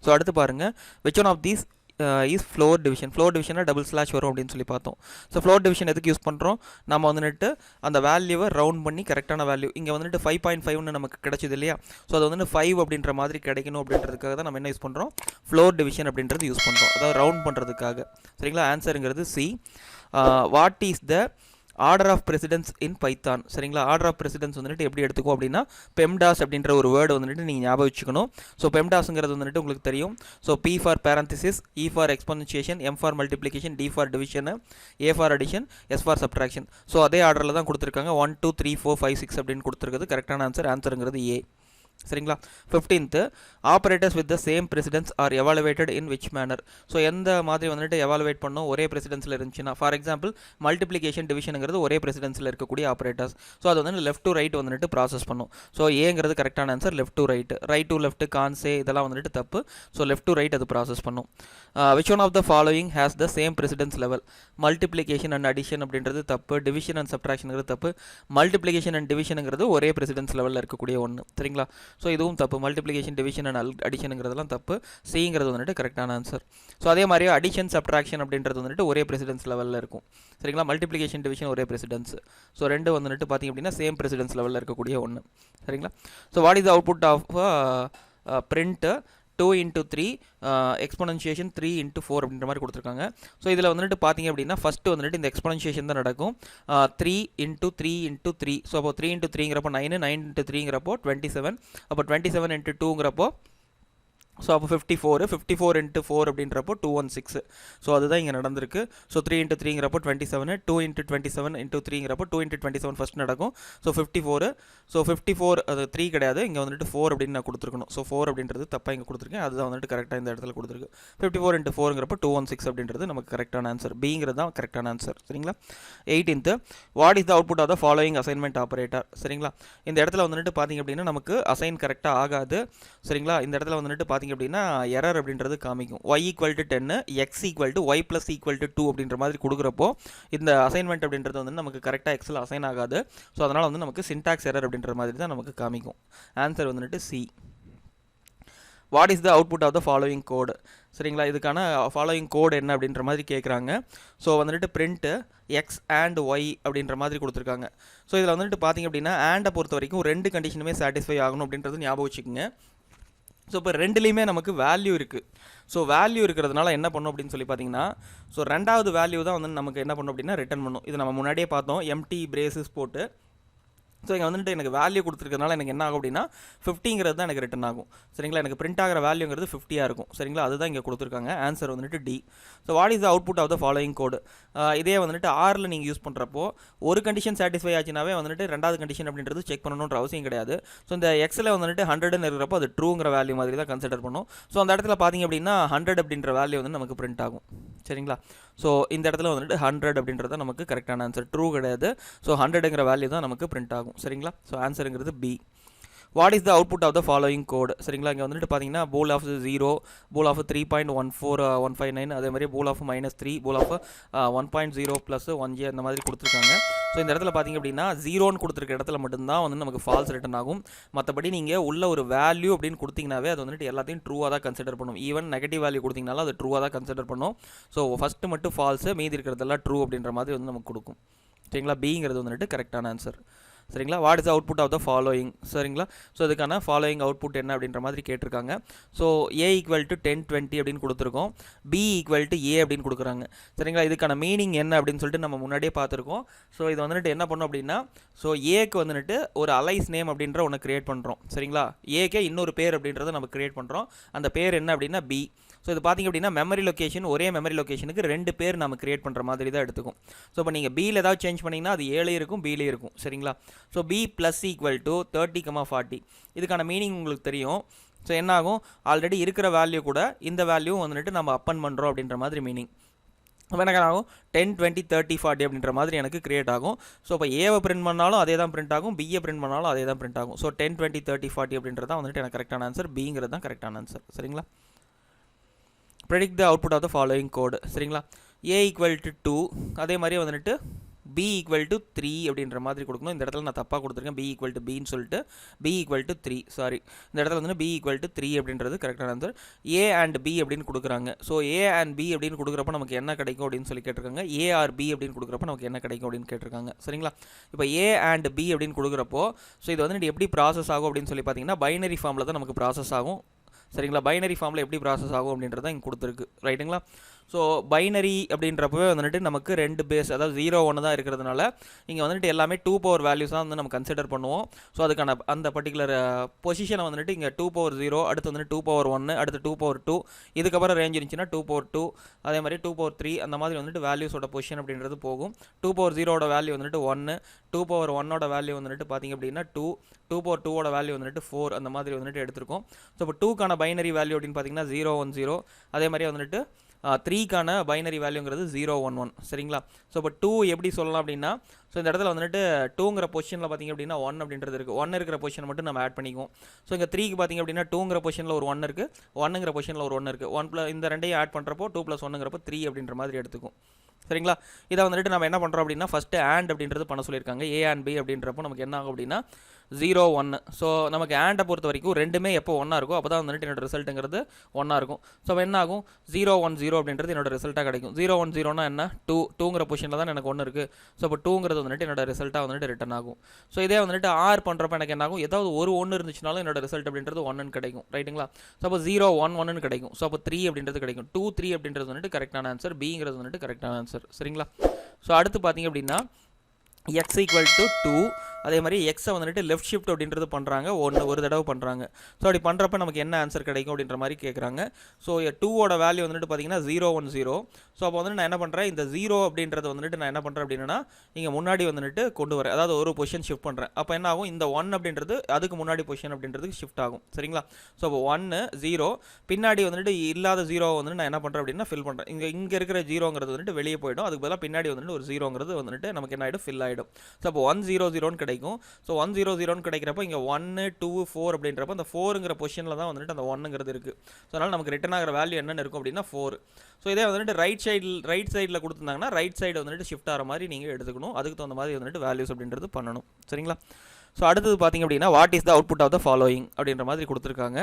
Speaker 1: ஸோ அடுத்து பாருங்கள், which one of these is floor division. Floor டிவிஷனில் டபுள் ஸ்லாஷ் வரும் அப்படின்னு சொல்லி பார்த்தோம். ஸோ ஃப்ளோர் டிவிஷன் எதுக்கு யூஸ் பண்ணுறோம்? நம்ம வந்துட்டு அந்த வேல்யூவை ரவுண்ட் பண்ணி கரெக்டான வேல்யூ இங்கே வந்துட்டு 5.5ன்னு நமக்கு கிடைச்சது இல்லையா? ஸோ அது வந்து 5 அப்படின்ற மாதிரி கிடைக்கணும் அப்படின்றதுக்காக தான் நம்ம என்ன யூஸ் பண்ணுறோம்? ஃப்ளோர் டிவிஷன் அப்படின்றது யூஸ் பண்ணுறோம், அதாவது ரவுண்ட் பண்ணுறதுக்காக. சரிங்களா? ஆன்சருங்கிறது C. What is the order of precedence in Python? சரிங்களா? ஆர்டர் ஆஃப் பிரசிடென்ஸ் வந்துட்டு எப்படி எடுத்துக்கும் அப்படின்னா பெம்டாஸ் அப்படின்ற ஒரு வேர்டு வந்துட்டு நீங்கள் ஞாபகம் வச்சுக்கணும். ஸோ பெம்டாஸுங்கிறது வந்துட்டு உங்களுக்கு தெரியும். So P for parenthesis, E for exponentiation, M for multiplication, D for division, A for addition, S for subtraction. So அதே ஆர்டரில் தான் கொடுத்துருக்காங்க. 1 2 3 4 5 6 அப்படின்னு கொடுத்துருக்குது. கரெக்டான ஆன்சருங்கிறது ஏ. சரிங்களா? 15th operators with the same precedence are evaluated in which manner? So எந்த மாதிரி வந்துட்டு எவாலுவேட் பண்ணோம் ஒரே பிரசிடென்ஸில் இருந்துச்சுன்னா, ஃபார் எக்ஸாம்பிள் மல்டிப்ளிகேஷன் டிவிஷனுங்கிறது ஒரே பிரசிடென்ஸில் இருக்கக்கூடிய ஆப்ரேட்டர்ஸ். ஸோ அது வந்து லெஃப்ட் டு ரைட் வந்துட்டு ப்ராசஸ் பண்ணும். ஸோ ஏங்கிறது கரெக்டான answer. Left to right, right to left, கான்சே இதெல்லாம் வந்துட்டு தப்பு. ஸோ லெஃப்ட் டு ரைட் அது ப்ராசஸ் பண்ணும். Which one of the following has the same precedence level? Multiplication and addition அப்படின்றது தப்பு. டிவிஷன் அண்ட் சப்ட்ராக்ஷனுங்கிறது தப்பு. மல்டிப்ளிகேஷன் அண்ட் டிவிஷனுங்கிறது ஒரே பிரசிடென்ஸ் லெவலில் இருக்கக்கூடிய ஒன்று. சரிங்களா? ஸோ இதுவும் தப்பு. மல்டிப்ளிகேஷன் டிவிஷன் அண்ட் அடிஷனுங்கிறதுலாம் தப்பு. சிங்கிறது வந்துட்டு கரெக்டான ஆன்சர். ஸோ அதே மாதிரி அடிஷன் சப்ட்ராக்ஷன் அப்படின்றது வந்துட்டு ஒரே பிரசிடென்ஸ் லெவலில் இருக்கும். சரிங்களா? மல்டிப்ளிகேஷன் டிவிஷன் ஒரே பிரசிடென்ஸ். ஸோ ரெண்டு வந்துட்டு பார்த்திங்க அப்படின்னா சேம் பிரசிடென்ஸ் லெவலில் இருக்கக்கூடிய ஒன்று. சரிங்களா? So what is the output of print 2 into 3 exponentiation 3 into 4 அப்படின்ற மாதிரி கொடுத்துருக்காங்க. ஸோ இதில் வந்துட்டு பார்த்தீங்க அப்படின்னா ஃபஸ்ட்டு வந்துட்டு இந்த எக்ஸ்பொனன்சியேஷன் தான் நடக்கும். 3 into 3 into 3. ஸோ அப்போ 3 into 3ங்கிறப்போ 9, 9 into 3ங்கிறப்போ 27. அப்போ 27 into 2ங்கிறப்போ ஸோ அப்போ 54, 54 into 4 அப்படின்றப்போ 216. ஸோ அதுதான் இங்கே நடந்திருக்கு. So 3 into 3ங்கிறப்போ 27, 2 into 27 into 3ங்கிறப்போ 2 into 27 first நடக்கும். ஸோ 54. ஸோ 54 அது 3 கிடையாது, இங்கே வந்துட்டு 4 அப்படின்னு நான் கொடுத்துருக்கணும். ஸோ 4 அப்படின்றது தப்பாக இங்கே கொடுத்துருக்கேன், அதுதான் வந்துட்டு கரெக்டாக இந்த இடத்துல கொடுத்துருக்கு. 54 into 4ங்கிறப்போ 216 அப்படின்றது நமக்கு கரெக்டான ஆன்சர். பிங்கிறது தான் கரெக்டான ஆன்சர். சரிங்களா? 18th what is the output of the following assignment operator? சரிங்களா? இந்த இடத்துல வந்துட்டு பார்த்திங்க அப்படின்னா நமக்கு அசைன் கரெக்டாக ஆகாது. சரிங்களா? இந்த இடத்துல வந்துட்டு பார்த்திங்க அப்படின்னா எரர் அப்படின்றது காமிக்கும். y = 10, x = y + = 2 அப்படின்ற மாதிரி கொடுக்குறப்போ இந்த அசைன்மெண்ட் அப்படின்றது வந்து நமக்கு கரெக்டாக எக்ஸில் அசைன் ஆகாது. ஸோ அதனால் வந்து நமக்கு சின்டாக்ஸ் எரர் அப்படின்ற மாதிரி தான் நமக்கு காமிக்கும். ஆன்சர் வந்துட்டு C. What is the output of the following code? சரிங்களா? இதுக்கான ஃபாலோயிங் கோடு என்ன அப்படின்ற மாதிரி கேட்குறாங்க. ஸோ வந்துட்டு பிரிண்ட்டு எக்ஸ் அண்ட் ஒய் அப்படின்ற மாதிரி கொடுத்துருக்காங்க. ஸோ இதில் வந்துட்டு பார்த்திங்க அப்படின்னா ஆண்டை பொறுத்த வரைக்கும் ரெண்டு கண்டிஷனுமே சாட்டிஸ்ஃபை ஆகணும் அப்படின்றது ஞாபகம் வச்சுக்கோங்க. ஸோ இப்போ ரெண்டுலேயுமே நமக்கு வேல்யூ இருக்குது. ஸோ வேல்யூ இருக்கிறதுனால என்ன பண்ணும் அப்படின்னு சொல்லி பார்த்தீங்கன்னா, ஸோ ரெண்டாவது வேல்யூ தான் வந்து நமக்கு என்ன பண்ணும் அப்படின்னா ரிட்டர்ன் பண்ணும். இது நம்ம முன்னாடியே பார்த்தோம், எம்டி பிரேசஸ் போட்டு. ஸோ இங்கே வந்துட்டு எனக்கு வேல்யூ கொடுத்துருக்கறதுனால எனக்கு என்ன ஆகும் அப்படின்னா 50ங்கிறது தான் எனக்கு ரிட்டன் ஆகும். சரிங்களா? எனக்கு பிரிண்ட் ஆகிற வேல்யூங்கிறது 50 இருக்கும். சரிங்களா? அதுதான் இங்கே கொடுத்துருக்காங்க. ஆன்சர் வந்துட்டு D. So what is the output of the following code? இதே வந்துட்டு ஆரில் நீங்கள் யூஸ் பண்ணுறப்போ ஒரு கண்டிஷன் சாட்டிஸ்ஃபை ஆச்சுனாவே வந்துட்டு ரெண்டாவது கண்டிஷன் அப்படின்றது செக் பண்ணணுன்ற அவசியம் கிடையாது. ஸோ இந்த எக்ஸில் வந்துட்டு 100ன்னு இருக்கிறப்போ அது ட்ரூங்கிற வேல்யூ மாதிரி தான் கன்சிடர் பண்ணும். ஸோ அந்த இடத்துல பார்த்திங்க அப்படின்னா 100 அப்படின்ற வேல்யூ வந்து நமக்கு பிரிண்ட் ஆகும். சரிங்களா? ஸோ இந்த இடத்துல வந்துட்டு 100 அப்படின்றது தான் நமக்கு கரெக்டான ஆன்சர். ட்ரூ கிடையாது. ஸோ 100ங்கிற வேல்யூ தான் நமக்கு பிரிண்ட் ஆகும். சரிங்களா? ஸோ ஆன்சருங்கிறது B. What is the output of the following code? சரிங்களா? இங்கே வந்துட்டு பார்த்தீங்கன்னா போல் ஆஃப் 0, போல் ஆஃப் 3.14159, அதே மாதிரி போல் ஆஃப் -3, போல் ஆஃப் 1.0 + 1J அந்த மாதிரி கொடுத்துருக்காங்க. ஸோ இந்த இடத்துல பார்த்திங்க அப்படின்னா 0ன்னு கொடுத்துருக்க இடத்துல மட்டும்தான் வந்து நமக்கு ஃபால்ஸ் ரிட்டன் ஆகும். மற்றபடி நீங்கள் உள்ள ஒரு வேல்யூ அப்படின்னு கொடுத்தீங்கன்னாவே அது வந்துட்டு எல்லாத்தையும் ட்ரூவாக தான் கன்சிடர் பண்ணும். ஈவன் நெகட்டிவ் வேல்யூ கொடுத்தீங்கனாலும் அது ட்ரூவாக தான் கன்சிடர் பண்ணும். ஸோ ஃபஸ்ட்டு மட்டும் ஃபால்ஸு, மீதி இருக்கிறதெல்லாம் ட்ரூ அப்படின்ற மாதிரி வந்து நமக்கு கொடுக்கும். சரிங்களா? பிங்கிறது வந்துட்டு கரெக்டான ஆன்சர். சரிங்களா? What is output of the following? சரிங்களா? ஸோ இதுக்கான ஃபாலோயிங் அவுட்புட் என்ன அப்படின்ற மாதிரி கேட்டிருக்காங்க. ஸோ A = 10 20 அப்படின்னு கொடுத்துருக்கோம், B = A அப்படின்னு கொடுக்குறாங்க. சரிங்களா? இதுக்கான மீனிங் என்ன அப்படின்னு சொல்லிட்டு நம்ம முன்னாடியே பார்த்துருக்கோம். ஸோ இது வந்துட்டு என்ன பண்ணோம் அப்படின்னா, ஸோ ஏக்கு வந்துட்டு ஒரு அலைஸ் நேம் அப்படின்ற ஒன்று கிரியேட் பண்ணுறோம். சரிங்களா? ஏக்கே இன்னொரு பேர் அப்படின்றத நம்ம கிரியேட் பண்ணுறோம். அந்த பேர் என்ன அப்படின்னா பி. ஸோ இது பார்த்திங்க அப்படின்னா மெமரி லொக்கேஷன், ஒரே மெமரி லொக்கேஷனுக்கு 2 பேர் நம்ம கிரியேட் பண்ணுற மாதிரி தான் எடுத்துக்கும். ஸோ இப்போ நீங்கள் பியில் ஏதாவது சேஞ்ச் பண்ணிங்கன்னா அது ஏலே இருக்கும், பிலே இருக்கும். சரிங்களா? So B + = 30, 40. இதுக்கான மீனிங் உங்களுக்கு தெரியும். ஸோ என்ன ஆகும், ஆல்ரெடி இருக்கிற வேல்யூ கூட இந்த வேல்யூ வந்துட்டு நம்ம அப்பன் பண்ணுறோம் அப்படின்ற மாதிரி மீனிங். அப்போ என்ன ஆகும், 10 20 30 40 அப்படின்ற மாதிரி எனக்கு கிரியேட் ஆகும். ஸோ இப்போ ஏவை பிரிண்ட் பண்ணாலும் அதே தான் பிரிண்ட் ஆகும், பிஏ பிரிண்ட் பண்ணாலும் அதே தான் பிரிண்ட் ஆகும். ஸோ 10 20 30 40 அப்படின்றது தான் வந்துட்டு எனக்கு கரெக்டான ஆன்சர். பிங்கிறது தான் கரெக்டான ஆன்சர். சரிங்களா? predict the output of the following code. சரிங்களா? A = 2, அதே மாதிரி வந்துட்டு b ஈக்குவல் டு 3 அப்படின்ற மாதிரி கொடுக்கணும். இந்த இடத்துல நான் தப்பாக கொடுத்துருக்கேன், b ஈக்குவல் டு பின்னு சொல்லிட்டு b ஈக்குவல் டு 3, சாரி, இந்த இடத்துல வந்து b ஈக்குவல் டு 3 அப்படின்றது கரெக்டான ஆன்சர். a அண்ட் b அப்படின்னு கொடுக்குறாங்க. ஸோ a அண்ட் b அப்படின்னு கொடுக்குறப்ப நமக்கு என்ன கிடைக்கும் அப்படின்னு சொல்லி கேட்டிருக்காங்க. a ஆர் b அப்படின்னு கொடுக்குறப்ப நமக்கு என்ன கிடைக்கும் அப்படின்னு கேட்டிருக்காங்க. சரிங்களா? இப்போ a அண்ட் b அப்படின்னு கொடுக்குறப்போ ஸோ இது வந்து எப்படி ப்ராசஸ் ஆகும் அப்படின்னு சொல்லி பார்த்தீங்கன்னா பைனரி ஃபார்மில் தான் நமக்கு ப்ராசஸ் ஆகும். சரிங்களா? பைனரி ஃபார்மில் எப்படி ப்ராசஸ் ஆகும் அப்படின்றத இங்கே கொடுத்துருக்கு. ரைட்டுங்களா? ஸோ பைனரி அப்படின்றப்பவே வந்துட்டு நமக்கு 2 பேஸ், அதாவது 0 1 தான் இருக்கிறதுனால இங்கே வந்துட்டு எல்லாமே 2 பவர் வேல்யூஸ் தான் வந்து நம்ம கன்சிடர் பண்ணுவோம். ஸோ அதுக்கான அந்த பர்டிகுலர் பொசிஷனை வந்துட்டு இங்கே 2 பவர் 0, அடுத்து வந்துட்டு 2 பவர் 1, அடுத்து 2 பவர் 2, இதுக்கப்புறம் ரேஞ்ச் இருந்துச்சுன்னா 2 பவர் 2, அதே மாதிரி 2 பவர் 3, அந்த மாதிரி வந்துட்டு வேல்யூஸோட பொசிஷன் அப்படின்றது போகும். 2 பவர் 0ஓட வேல்யூ வந்துட்டு 1, 2 பவர் 1ஓட வேல்யூ வந்துட்டு பார்த்திங்க அப்படின்னா 2, 2 பவர் 2ஓட வேல்யூ வந்துட்டு 4, அந்த மாதிரி வந்துட்டு எடுத்திருக்கோம். ஸோ இப்போ 2க்கான பைனரி வேல்யூ அப்படின்னு பார்த்தீங்கன்னா 0 1 0, அதே மாதிரி வந்துட்டு 3க்கான பைனரி வேல்யூங்கிறது 0 1 1. சரிங்களா? ஸோ இப்போ 2 எப்படி சொல்லலாம் அப்படின்னா ஸோ இந்த இடத்துல வந்துட்டு 2ங்கிற பொசிஷனில் பார்த்திங்க அப்படின்னா 1 அப்படின்றது இருக்குது. 1 இருக்கிற பொசிஷன் மட்டும் நம்ம ஆட் பண்ணிக்குவோம். ஸோ இங்கே 3க்கு பார்த்திங்க அப்படின்னா 2ங்கிற பொசிஷனில் ஒரு 1 இருக்குது, 1ங்கிற பொசிஷனில் ஒரு 1 இருக்குது. 1 இந்த ரெண்டையும் ஆட் பண்ணுறப்போ 2 + 1ங்கிறப்போ 3 அப்படின்ற மாதிரி எடுத்துக்கும். சரிங்களா? இதை வந்துட்டு நம்ம என்ன பண்ணுறோம் அப்படின்னா ஃபஸ்ட்டு ஆண்ட் அப்படின்றது பண்ண சொல்லியிருக்காங்க. a அண்ட் b அப்படின்றப்போ நமக்கு என்ன ஆகும் அப்படின்னா 0 1. ஸோ நமக்கு ஆண்டை பொறுத்த வரைக்கும் ரெண்டுமே எப்போ ஒன்றா இருக்கும் அப்போ தான் வந்துட்டு என்னோட ரிசல்ட்டுங்கிறது ஒன்றா இருக்கும். ஸோ என்ன ஆகும் 0 1 0 அப்படின்றது என்னோட ரிசல்ட்டாக கிடைக்கும். 0 1 0னா என்ன 2ங்கிற பொசிஷனில் தான் எனக்கு 1 இருக்குது. ஸோ இப்போ 2ங்கிறது வந்துட்டு என்னோட ரிசல்ட்டாக வந்துட்டு ரிட்டன் ஆகும். ஸோ இதே வந்துட்டு ஆர் பண்ணுறப்ப எனக்கு என்ன ஆகும், ஏதாவது ஒரு 1 இருந்துச்சுனாலும் என்னோட ரிசல்ட் அப்படின்றது 1ன்னு கிடைக்கும். ரைட்டுங்களா? ஸோ அப்போ 0 1 1ன்னு கிடைக்கும். ஸோ அப்போ 3 அப்படின்றது கிடைக்கும். 2 3 அப்படின்றது வந்துட்டு கரெக்டான ஆன்சர், பிங்கிறது வந்துட்டு கரெக்டான ஆன்சர். சரிங்களா? ஸோ அடுத்து பார்த்தீங்க அப்படின்னா x ஈக்குவல் டு 2, அதே மாதிரி எக்ஸை வந்துட்டு லெஃப்ட் ஷிஃப்ட் அப்படின்றது பண்ணுறாங்க, ஒரு தடவை பண்ணுறாங்க. ஸோ அப்படி பண்ணுறப்ப நமக்கு என்ன ஆன்சர் கிடைக்கும் அப்படின்ற மாதிரி கேட்குறாங்க. ஸோ 2ஓட வேல்யூ வந்துட்டு பார்த்தீங்கன்னா 0 1 0. ஸோ அப்போ வந்துட்டு நான் என்ன பண்ணுறேன், இந்த 0 அப்படின்றத வந்துட்டு நான் என்ன பண்ணுறேன் அப்படின்னா இங்கே முன்னாடி வந்துட்டு கொண்டு வரேன், அதாவது ஒரு பொசிஷன் ஷிஃப்ட் பண்ணுறேன். அப்போ என்ன ஆகும், இந்த 1 அப்படின்றது அதுக்கு முன்னாடி பொசிஷன் அப்படின்றதுக்கு ஷிஃப்ட் ஆகும். சரிங்களா? ஸோ அப்போ 1 0 பின்னாடி வந்துட்டு இல்லாத 0 வந்துட்டு நான் என்ன பண்ணுறேன் அப்படின்னா ஃபில் பண்ணுறேன். இங்கே இருக்கிற 0ங்கிறது வந்துட்டு வெளியே போயிடும், அதுக்கு பதிலாக பின்னாடி வந்துட்டு ஒரு 0ங்கிறது வந்துட்டு நமக்கு என்ன ஆகிடும், ஃபில் ஆகிடும். ஸோ அப்போ 1 0 0ன்னு கிடைக்கும். ஸோ 1 0 0ன்னு கிடைக்கிறப்ப இங்கே 1 2 4 அப்படின்றப்ப அந்த 4ங்கிற பொசிஷனில் தான் வந்துட்டு அந்த 1ங்கிறது இருக்குது. ஸோ அதனால் நமக்கு ரிட்டன் ஆகிற வேல்யூ என்னென்னு இருக்கும் அப்படின்னா 4. ஸோ இதே வந்துட்டு ரைட் சைடில் கொடுத்துருந்தாங்கன்னா ரைட் சைடு வந்துட்டு ஷிஃப்ட் ஆகிற மாதிரி நீங்கள் எடுத்துக்கணும். அதுக்கு தகுந்த மாதிரி வந்துட்டு வேல்யூஸ் அப்படின்றது பண்ணணும். சரிங்களா? ஸோ அடுத்தது பார்த்திங்க அப்படின்னா what is the output of the following அப்படின்ற மாதிரி கொடுத்துருக்காங்க.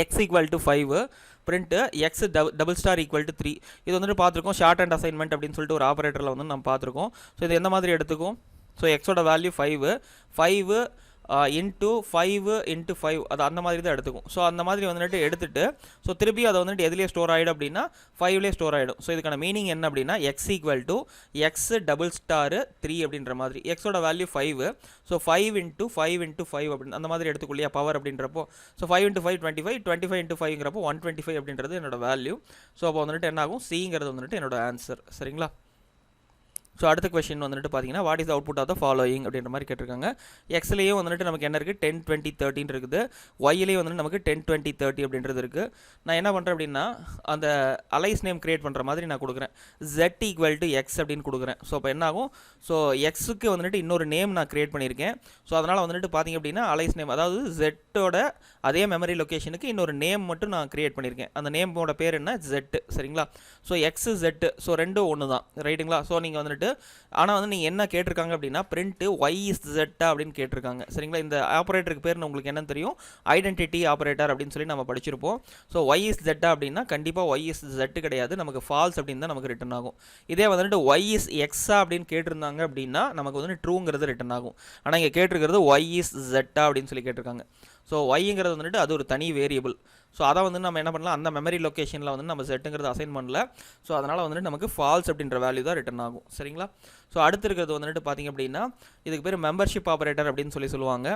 Speaker 1: x equal to 5, print x double star equal to 3. இது வந்துட்டு பார்த்துருக்கோம், ஷார்ட் அண்ட் அசைன்மெண்ட் அப்படின்னு சொல்லிட்டு ஒரு ஆப்பரேட்டரில் வந்து நம்ம பார்த்துருக்கோம். ஸோ இது எந்த மாதிரி எடுத்துக்கும், ஸோ எக்ஸோட வேல்யூ 5 இன்ட்டு 5 இன்ட்டு 5, அது அந்த மாதிரி தான் எடுத்துக்கும். ஸோ அந்த மாதிரி வந்துட்டு எடுத்துகிட்டு ஸோ திருப்பி அதை வந்துட்டு எதுலேயே ஸ்டோர் ஆகிடும் அப்படின்னா 5லேயே ஸ்டோர் ஆகிடும். ஸோ இதுக்கான மீனிங் என்ன அப்படின்னா x equal to x double star 3 அப்படின்ற மாதிரி. எக்ஸோட வேல்யூ 5, ஸோ 5 இன்ட்டு 5 இன்ட்டு 5 அப்படின்னு அந்த மாதிரி எடுத்துக்கொள்ளியா பவர் அப்படின்றப்போ. ஸோ 5 இன்ட்டு 5 25, 25 இன்ட்டு 5ங்கிறப்போ 125 அப்படின்றது என்னோட வேல்யூ. ஸோ அப்போ வந்துட்டு என்ன ஆகும், சிங்கிறது வந்துட்டு என்னோட ஆன்சர். சரிங்களா? ஸோ அடுத்த கொஸ்டின் வந்துட்டு பார்த்தீங்கன்னா what is output of the following அப்படின்ற மாதிரி கேட்டிருக்காங்க. எக்ஸ்லேயும் வந்துட்டு நமக்கு என்ன இருக்குது, 10 20 30 இருக்குது. ஒய்லேயும் வந்துட்டு நமக்கு 10 20 30 அப்படின்றது இருக்குது. நான் என்ன பண்ணுறேன் அப்படின்னா அந்த அலைஸ் நேம் கிரியேட் பண்ணுற மாதிரி நான் கொடுக்குறேன், z ஈக்குவல் டு எக்ஸ் அப்படின்னு கொடுக்குறேன். ஸோ அப்போ என்ன ஆகும், ஸோ எக்ஸுக்கு வந்துட்டு இன்னொரு நேம் நான் கிரியேட் பண்ணியிருக்கேன். ஸோ அதனால் வந்துட்டு பார்த்திங்க அப்படின்னா அலைஸ் நேம், அதாவது ஜெட்டோட அதே மெமரி லொக்கேஷனுக்கு இன்னொரு நேம் மட்டும் நான் கிரியேட் பண்ணியிருக்கேன். அந்த நேமோட பேர் என்ன, ஜெட். சரிங்களா? ஸோ எக்ஸ் ஜெட், ஸோ ரெண்டும் ஒன்று தான். ரைட்டுங்களா? ஸோ நீங்கள் வந்துட்டு ஆனால் வந்து நீங்கள் என்ன கேட்டிருக்காங்க அப்படின்னா பிரிண்ட் y is z அப்படின்னு கேட்டிருக்காங்க. சரிங்களா? இந்த ஆப்ரேட்டருக்கு பேர் உங்களுக்கு என்னன்னு தெரியும், ஐடென்டிட்டி ஆப்ரேட்டர் அப்படின்னு சொல்லி நம்ம படிச்சிருப்போம். ஸோ y is z அப்படின்னா கண்டிப்பாக y is z கிடையாது, நமக்கு ஃபால்ஸ் அப்படின்னு தான் நமக்கு ரிட்டன் ஆகும். இதே வந்துட்டு y is x அப்படின்னு கேட்டிருந்தாங்க அப்படின்னா நமக்கு வந்து ட்ரூங்கிறது ரிட்டன் ஆகும். ஆனால் இங்கே கேட்டிருக்கிறது y is z அப்படின்னு சொல்லி கேட்டிருக்காங்க. ஸோ ஒய்ங்கிறது வந்துட்டு அது ஒரு தனி வேரியபிள். ஸோ அதை வந்து நம்ம என்ன பண்ணலாம், அந்த மெமரி லொக்கேஷனில் வந்து நம்ம செட்டுங்கிறது அசைன் பண்ணல. ஸோ அதனால் வந்துட்டு நமக்கு ஃபால்ஸ் அப்படின்ற வேல்யூ தான் ரிட்டன் ஆகும். சரிங்களா? ஸோ அடுத்து இருக்கிறது வந்துட்டு பார்த்திங்க அப்படின்னா இதுக்கு பேர் மெம்பர்ஷிப் ஆப்ரேட்டர் அப்படின்னு சொல்லுவாங்க.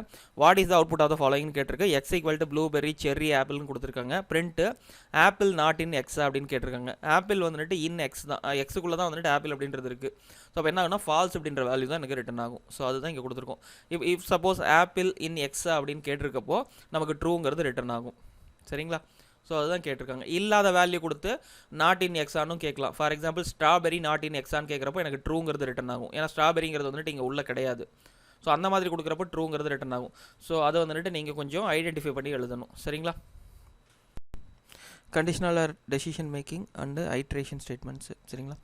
Speaker 1: What is the output of the following கேட்டிருக்கு. X equal to blueberry cherry ஆப்பிள்னு கொடுத்துருக்காங்க. Print apple not in x அப்படின்னு கேட்டிருக்காங்க. ஆப்பிள் வந்துட்டு இன் எக்ஸ் தான், எக்ஸுக்குள்ளே தான் வந்துட்டு ஆப்பிள் அப்படின்றது இருக்குது. ஸோ அப்போ என்ன ஆகுனா ஃபால்ஸ் அப்படின்ற வேல்யூ தான் எனக்கு ரிட்டன் ஆகும். ஸோ அதுதான் இங்கே கொடுத்துருக்கோம். If suppose apple in x அப்படின்னு கேட்டிருக்கப்போ நமக்கு ட்ரூங்கிறது ரிட்டன் ஆகும். சரிங்களா? ஸோ அதுதான் கேட்டிருக்காங்க. இல்லாத வேல்யூ கொடுத்து நாட் இன் எக்ஸானும் கேட்கலாம். For example strawberry not in எக்ஸான்னு கேட்குறப்போ எனக்கு ட்ரூங்கிறது ரிட்டன் ஆகும். ஏன்னா ஸ்ட்ராபெரிங்கிறது வந்துட்டு இங்கே உள்ள கிடையாது. ஸோ அந்த மாதிரி கொடுக்குறப்போ ட்ரூங்கிறது ரிட்டன் ஆகும். ஸோ அதை வந்துட்டு நீங்கள் கொஞ்சம் ஐடென்டிஃபை பண்ணி எழுதணும். சரிங்களா? Conditional or decision making and iteration statements சரிங்களா.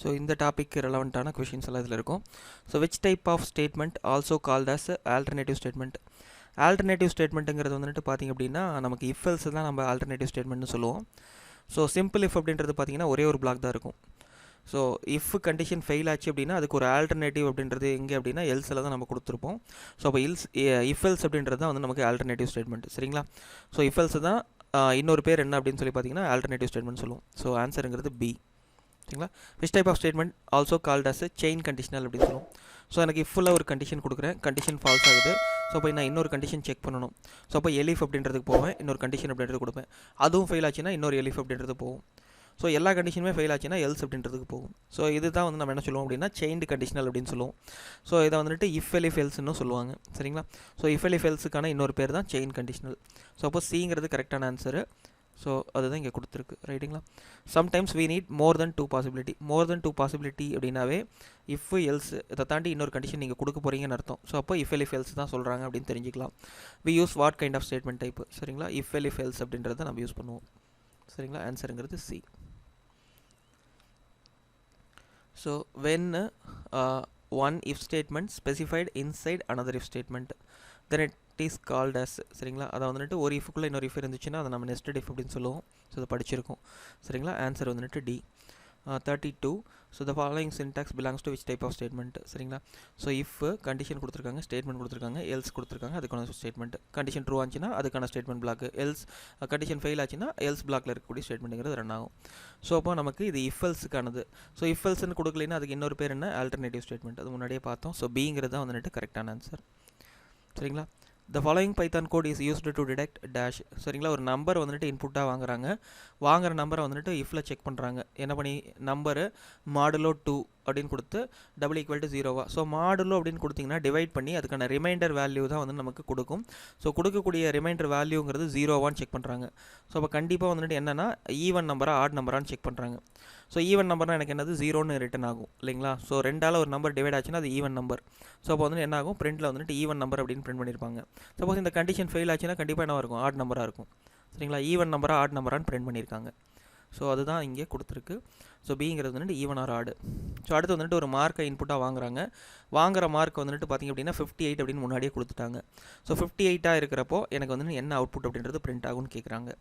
Speaker 1: ஸோ இந்த டாபிக் ரெலவெண்ட்டான கொஷின்ஸ் எல்லாம் இதில் இருக்கும். So which type of statement also called as alternative statement. Alternative ஸ்டேட்மெண்ட்டுங்கிறது வந்துட்டு பார்த்திங்க அப்படின்னா நமக்கு இஃப் எல்ஸ் தான் நம்ம ஆல்டர்னேட்டிவ் ஸ்டேட்மெண்ட்னு சொல்லுவோம். ஸோ சிம்பிள் இஃப் அப்படின்றது பார்த்திங்கன்னா ஒரே ஒரு பிளாக் தான் இருக்கும். ஸோ இஃப் கண்டிஷன் ஃபெயில் ஆச்சு அப்படின்னா அதுக்கு ஒரு ஆல்டர்னேட்டிவ் அப்படின்றது எங்கே அப்படின்னா எல்ஸில் தான் நம்ம கொடுத்துருப்போம். ஸோ அப்போ இஃப் எல்ஸ் அப்படின்றது தான் வந்து நமக்கு ஆல்டர்னேட்டிவ் ஸ்டேட்மெண்ட் சரிங்களா. ஸோ இஃப் எல்ஸ் தான் இன்னொரு பேர் என்ன அப்படின்னு சொல்லி பார்த்தீங்கன்னா ஆல்டர்னேட்டிவ் ஸ்டேட்மெண்ட் சொல்லுவோம். ஸோ ஆன்சருங்கிறது பி சரிங்களா. Which type of statement also called as chain conditional அப்படின்னு சொல்லுவோம். ஸோ எனக்கு இஃபில் ஒரு கண்டிஷன் கொடுக்குறேன், கண்டிஷன் ஃபால்ஸ் ஆகுது. ஸோ அப்போ நான் இன்னொரு கண்டிஷன் செக் பண்ணணும். ஸோ அப்போ எலிஃப் அப்படின்றதுக்கு போவேன், இன்னொரு கண்டிஷன் அப்படின்றது கொடுப்பேன். அதுவும் ஃபெயில் ஆச்சுன்னா இன்னொரு எலிஃப் அப்படின்றது போகும். ஸோ எல்லா கண்டிஷனுமே ஃபெயில் ஆச்சுன்னா எல்ஸ் அப்படின்றதுக்கு போகும். ஸோ இதுதான் வந்து நம்ம என்ன சொல்லுவோம் அப்படின்னா செயின்டு கண்டிஷனல் அப்படின்னு சொல்லுவோம். ஸோ இதை வந்துட்டு இஃப் எலிஃப் எல்ஸ்ன்னு சொல்லுவாங்க சரிங்களா. ஸோ இஃப் எலிஃப் எல்ஸுக்கான இன்னொரு பேர் தான் செயின் கண்டிஷனல். ஸோ அப்போ சிங்கிறது கரெக்டான ஆன்சரு. ஸோ அதுதான் இங்கே கொடுத்துருக்கு ரைட்டுங்களா. Sometimes we need more than two possibility அப்படின்னாவே இஃப் எல்ஸ் இதை தாண்டி இன்னொரு கண்டிஷன் நீங்கள் கொடுக்க போகிறீங்கன்னு அர்த்தம். ஸோ அப்போ இஃப் எலிஃப் எல்ஸ் தான் சொல்கிறாங்க அப்படின்னு தெரிஞ்சிக்கலாம். We use what kind of statement type சரிங்களா. இஃப் எலிஃப் எல்ஸ் அப்படின்றத நம்ம யூஸ் பண்ணுவோம் சரிங்களா. ஆன்சருங்கிறது C. So when one if statement specified inside another if statement then it is called as சரிங்களா. அதை வந்துட்டு ஒரு இஃப்குள்ளே இன்னொரு இஃப் இருந்துச்சுன்னா அதை நம்ம நெஸ்டட் இஃப் அப்படின்னு சொல்லுவோம். ஸோ அதை படிச்சிருக்கோம் சரிங்களா. ஆன்சர் வந்துட்டு D. 32. So the following syntax belongs to which type of statement சரிங்களா. ஸோ இஃப் கண்டிஷன் கொடுத்துருக்காங்க, ஸ்டேட்மெண்ட் கொடுத்துருக்காங்க, எல்ஸ் கொடுத்துருக்காங்க, அதுக்கான ஸ்டேட்மெண்ட். கண்டிஷன் ட்ரூ ஆச்சுன்னா அதுக்கான statement block, else condition fail ஆச்சுன்னா எல்ஸ் பிளாக்ல இருக்கக்கூடிய ஸ்டேட்மெண்ட்டுங்கிறது ரன் ஆகும். ஸோ அப்போ நமக்கு இது இஃப் எல்ஸுக்கானது. ஸோ இஃப் எல்ஸ்ன்னு கொடுக்கலைன்னா அதுக்கு இன்னொரு பேர் என்ன ஆல்டர்னேட்டிவ் ஸ்டேட்மெண்ட். அது முன்னாடியே பார்த்தோம். ஸோ பிங்கிறது தான் வந்துட்டு கரெக்டான ஆன்சர் சரிங்களா. The following Python code is used to detect dash சரிங்களா. ஒரு நம்பர் வந்துட்டு இன்புட்டாக வாங்குற நம்பரை வந்துட்டு இஃப்ல செக் பண்ணுறாங்க. என்ன பண்ணி நம்பரு மாடுலோ 2 அப்படின்னு கொடுத்து டபுள் ஈக்குவல் டு 0வா. ஸோ மாடுலோ அப்படின்னு கொடுத்திங்கன்னா டிவைட் பண்ணி அதுக்கான ரிமைண்டர் வேல்யூ தான் வந்து நமக்கு கொடுக்கும். ஸோ கொடுக்கக்கூடிய ரிமைண்டர் வேல்யூங்கிறது 0வான்னு செக் பண்ணுறாங்க. ஸோ அப்போ கண்டிப்பாக வந்துட்டு என்னென்னா ஈவன் நம்பரா ஆட் நம்பரான்னு செக் பண்ணுறாங்க. ஸோ ஈவன் நம்பர்னால் எனக்கு என்னது 0ன்னு ரிட்டன் ஆகும் இல்லைங்களா. ஸோ ரெண்டால் ஒரு நம்பர் டிவைட் ஆச்சுன்னா அது ஈவன் நம்பர். ஸோ அப்போ வந்துட்டு என்ன ஆகும், பிரிண்டில் வந்துட்டு ஈவன் நம்பர் அப்படின்னு பிரிண்ட் பண்ணியிருப்பாங்க. சப்போஸ் இந்த கண்டிஷன் ஃபெயில் ஆச்சுன்னா கண்டிப்பாக என்ன இருக்கும், ஆட் நம்பராக இருக்கும் சரிங்களா. ஈவன் நம்பராக ஆட் நம்பரான்னு பிரிண்ட் பண்ணியிருக்காங்க. ஸோ அதுதான் இங்கே கொடுத்துருக்கு. ஸோ பிங்கிறது வந்துட்டு ஈவன் ஆர் ஆடு. ஸோ அடுத்து வந்துட்டு ஒரு மார்க்கை இன்புட்டாக வாங்குற மார்க் வந்துட்டு பார்த்திங்க அப்படின்னா 58 அப்படின்னு முன்னாடியே கொடுத்துட்டாங்க. ஸோ 58 இருக்கிறப்போ எனக்கு வந்துட்டு என்ன அவுட்புட் அப்படின்றது பிரிண்ட் ஆகும்னு கேட்குறாங்க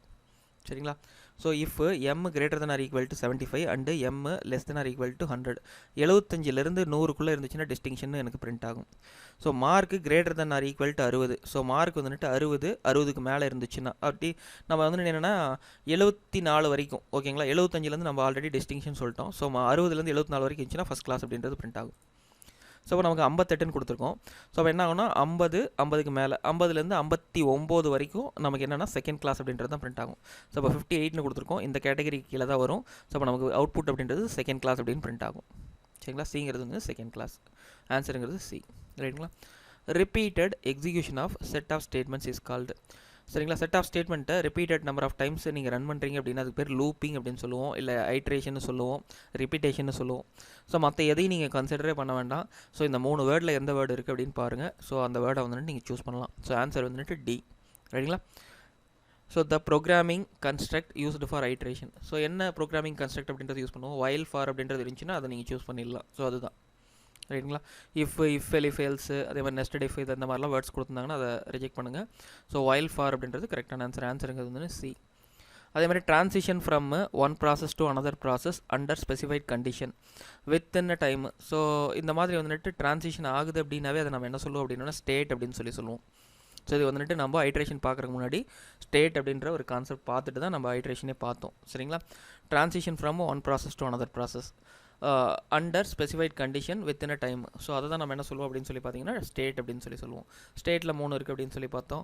Speaker 1: சரிங்களா. So if M greater than or equal to 75 and M less than or equal to 100 75லேருந்து 100க்குள்ளே இருந்துச்சுன்னா டிஸ்டிங்ஷன் எனக்கு பிரிண்ட் ஆகும். So mark greater than or equal to 60. So mark வந்துட்டு 60க்கு மேலே இருந்துச்சுன்னா அப்படி நம்ம வந்துட்டு என்னென்னா 74 வரைக்கும் ஓகேங்களா. 75லேருந்து நம்ம ஆல்ரெடி டிஸ்டிங்ஷன் சொல்லிட்டோம். ஸோ 60லேருந்து 74 வரைக்கும் இருந்துச்சுன்னா ஃபஸ்ட் கிளாஸ் அப்படின்றது பிரிண்ட் ஆகும். ஸோ அப்போ நமக்கு 58ன்னு கொடுத்துருக்கோம். ஸோ அப்போ என்ன ஆகும்னா 50க்கு மேலே 50லேருந்து 59 வரைக்கும் நமக்கு என்னென்னா செகண்ட் கிளாஸ் அப்படின்றது தான் பிரிண்ட் ஆகும். ஸோ அப்போ 58ன்னு கொடுத்துருக்கோம். இந்த கேட்டகரிக்கு கீழே தான் வரும். ஸோ அப்போ நமக்கு அவுட்புட் அப்படின்றது செகண்ட் கிளாஸ் அப்படின்னு பிரிண்ட் ஆகும் சரிங்களா. சிங்கிறது வந்து செகண்ட் கிளாஸ். ஆன்சருங்கிறது சி ரைட்டுங்களா. Repeated execution of set of statements is called சரிங்களா. செட் ஆஃப் ஸ்டேட்மெண்ட்டை ரிப்பீட்டட் நம்பர் ஆஃப் டைம்ஸ் நீங்கள் ரன் பண்ணுறீங்க அப்படின்னா அதுக்கு பேர் லூப்பிங் அப்படின்னு சொல்லுவோம், இல்லை ஐட்ரேஷன் சொல்லுவோம், ரிப்பீட்டேஷன் சொல்லுவோம். ஸோ மற்ற எதையும் நீங்கள் கன்சிடரே பண்ண வேண்டாம். ஸோ இந்த 3 வேர்டில் எந்த வேர்டு இருக்குது அப்படின்னு பாருங்கள். ஸோ அந்த வேர்டை வந்துட்டு நீங்கள் சூஸ் பண்ணலாம். ஸோ ஆன்சர் வந்துட்டு டி ரைட்டுங்களா. So the programming construct used for iteration. So என்ன ப்ரோக்ராமிங் கன்ஸ்ட்ரக்ட் அப்படின்றது யூஸ் பண்ணுவோம், வைல் ஃபார் அப்படின்றது இருந்துச்சுன்னா அதை நீங்கள் சூஸ் பண்ணிடலாம். ஸோ அதுதான் ரைட்டுங்களா. இஃப் எலிஃப் எல்ஸ் அதே மாதிரி நெஸ்டட் இஃப் இது அந்த மாதிரிலாம் வேர்ட்ஸ் கொடுத்துருந்தாங்கன்னா அதை ரிஜெக்ட் பண்ணுங்கள். ஸோ வைல் ஃபார் அப்படின்றது கரெக்டான ஆன்சருங்கிறது வந்து சி. அதே மாதிரி transition from one process to another process under specified condition within a time. So இந்த மாதிரி வந்துட்டு ட்ரான்சிஷன் ஆகுது அப்படின்னாவே அதை நம்ம என்ன சொல்லுவோம் அப்படின்னா ஸ்டேட் அப்படின்னு சொல்லுவோம். ஸோ இது வந்துட்டு நம்ம ஐட்ரேஷன் பார்க்குறதுக்கு முன்னாடி ஸ்டேட் அப்படின்ற ஒரு கான்செப்ட் பார்த்துட்டு தான் நம்ம ஐட்ரேஷனே பார்த்தோம் சரிங்களா. Transition from one process to another process under specified condition within a time. So அதை தான் நம்ம என்ன சொல்லுவோம் அப்படின்னு சொல்லி பார்த்தீங்கன்னா ஸ்டேட் அப்படின்னு சொல்லுவோம். ஸ்டேட்டில் 3 இருக்குது அப்படின்னு சொல்லி பார்த்தோம்.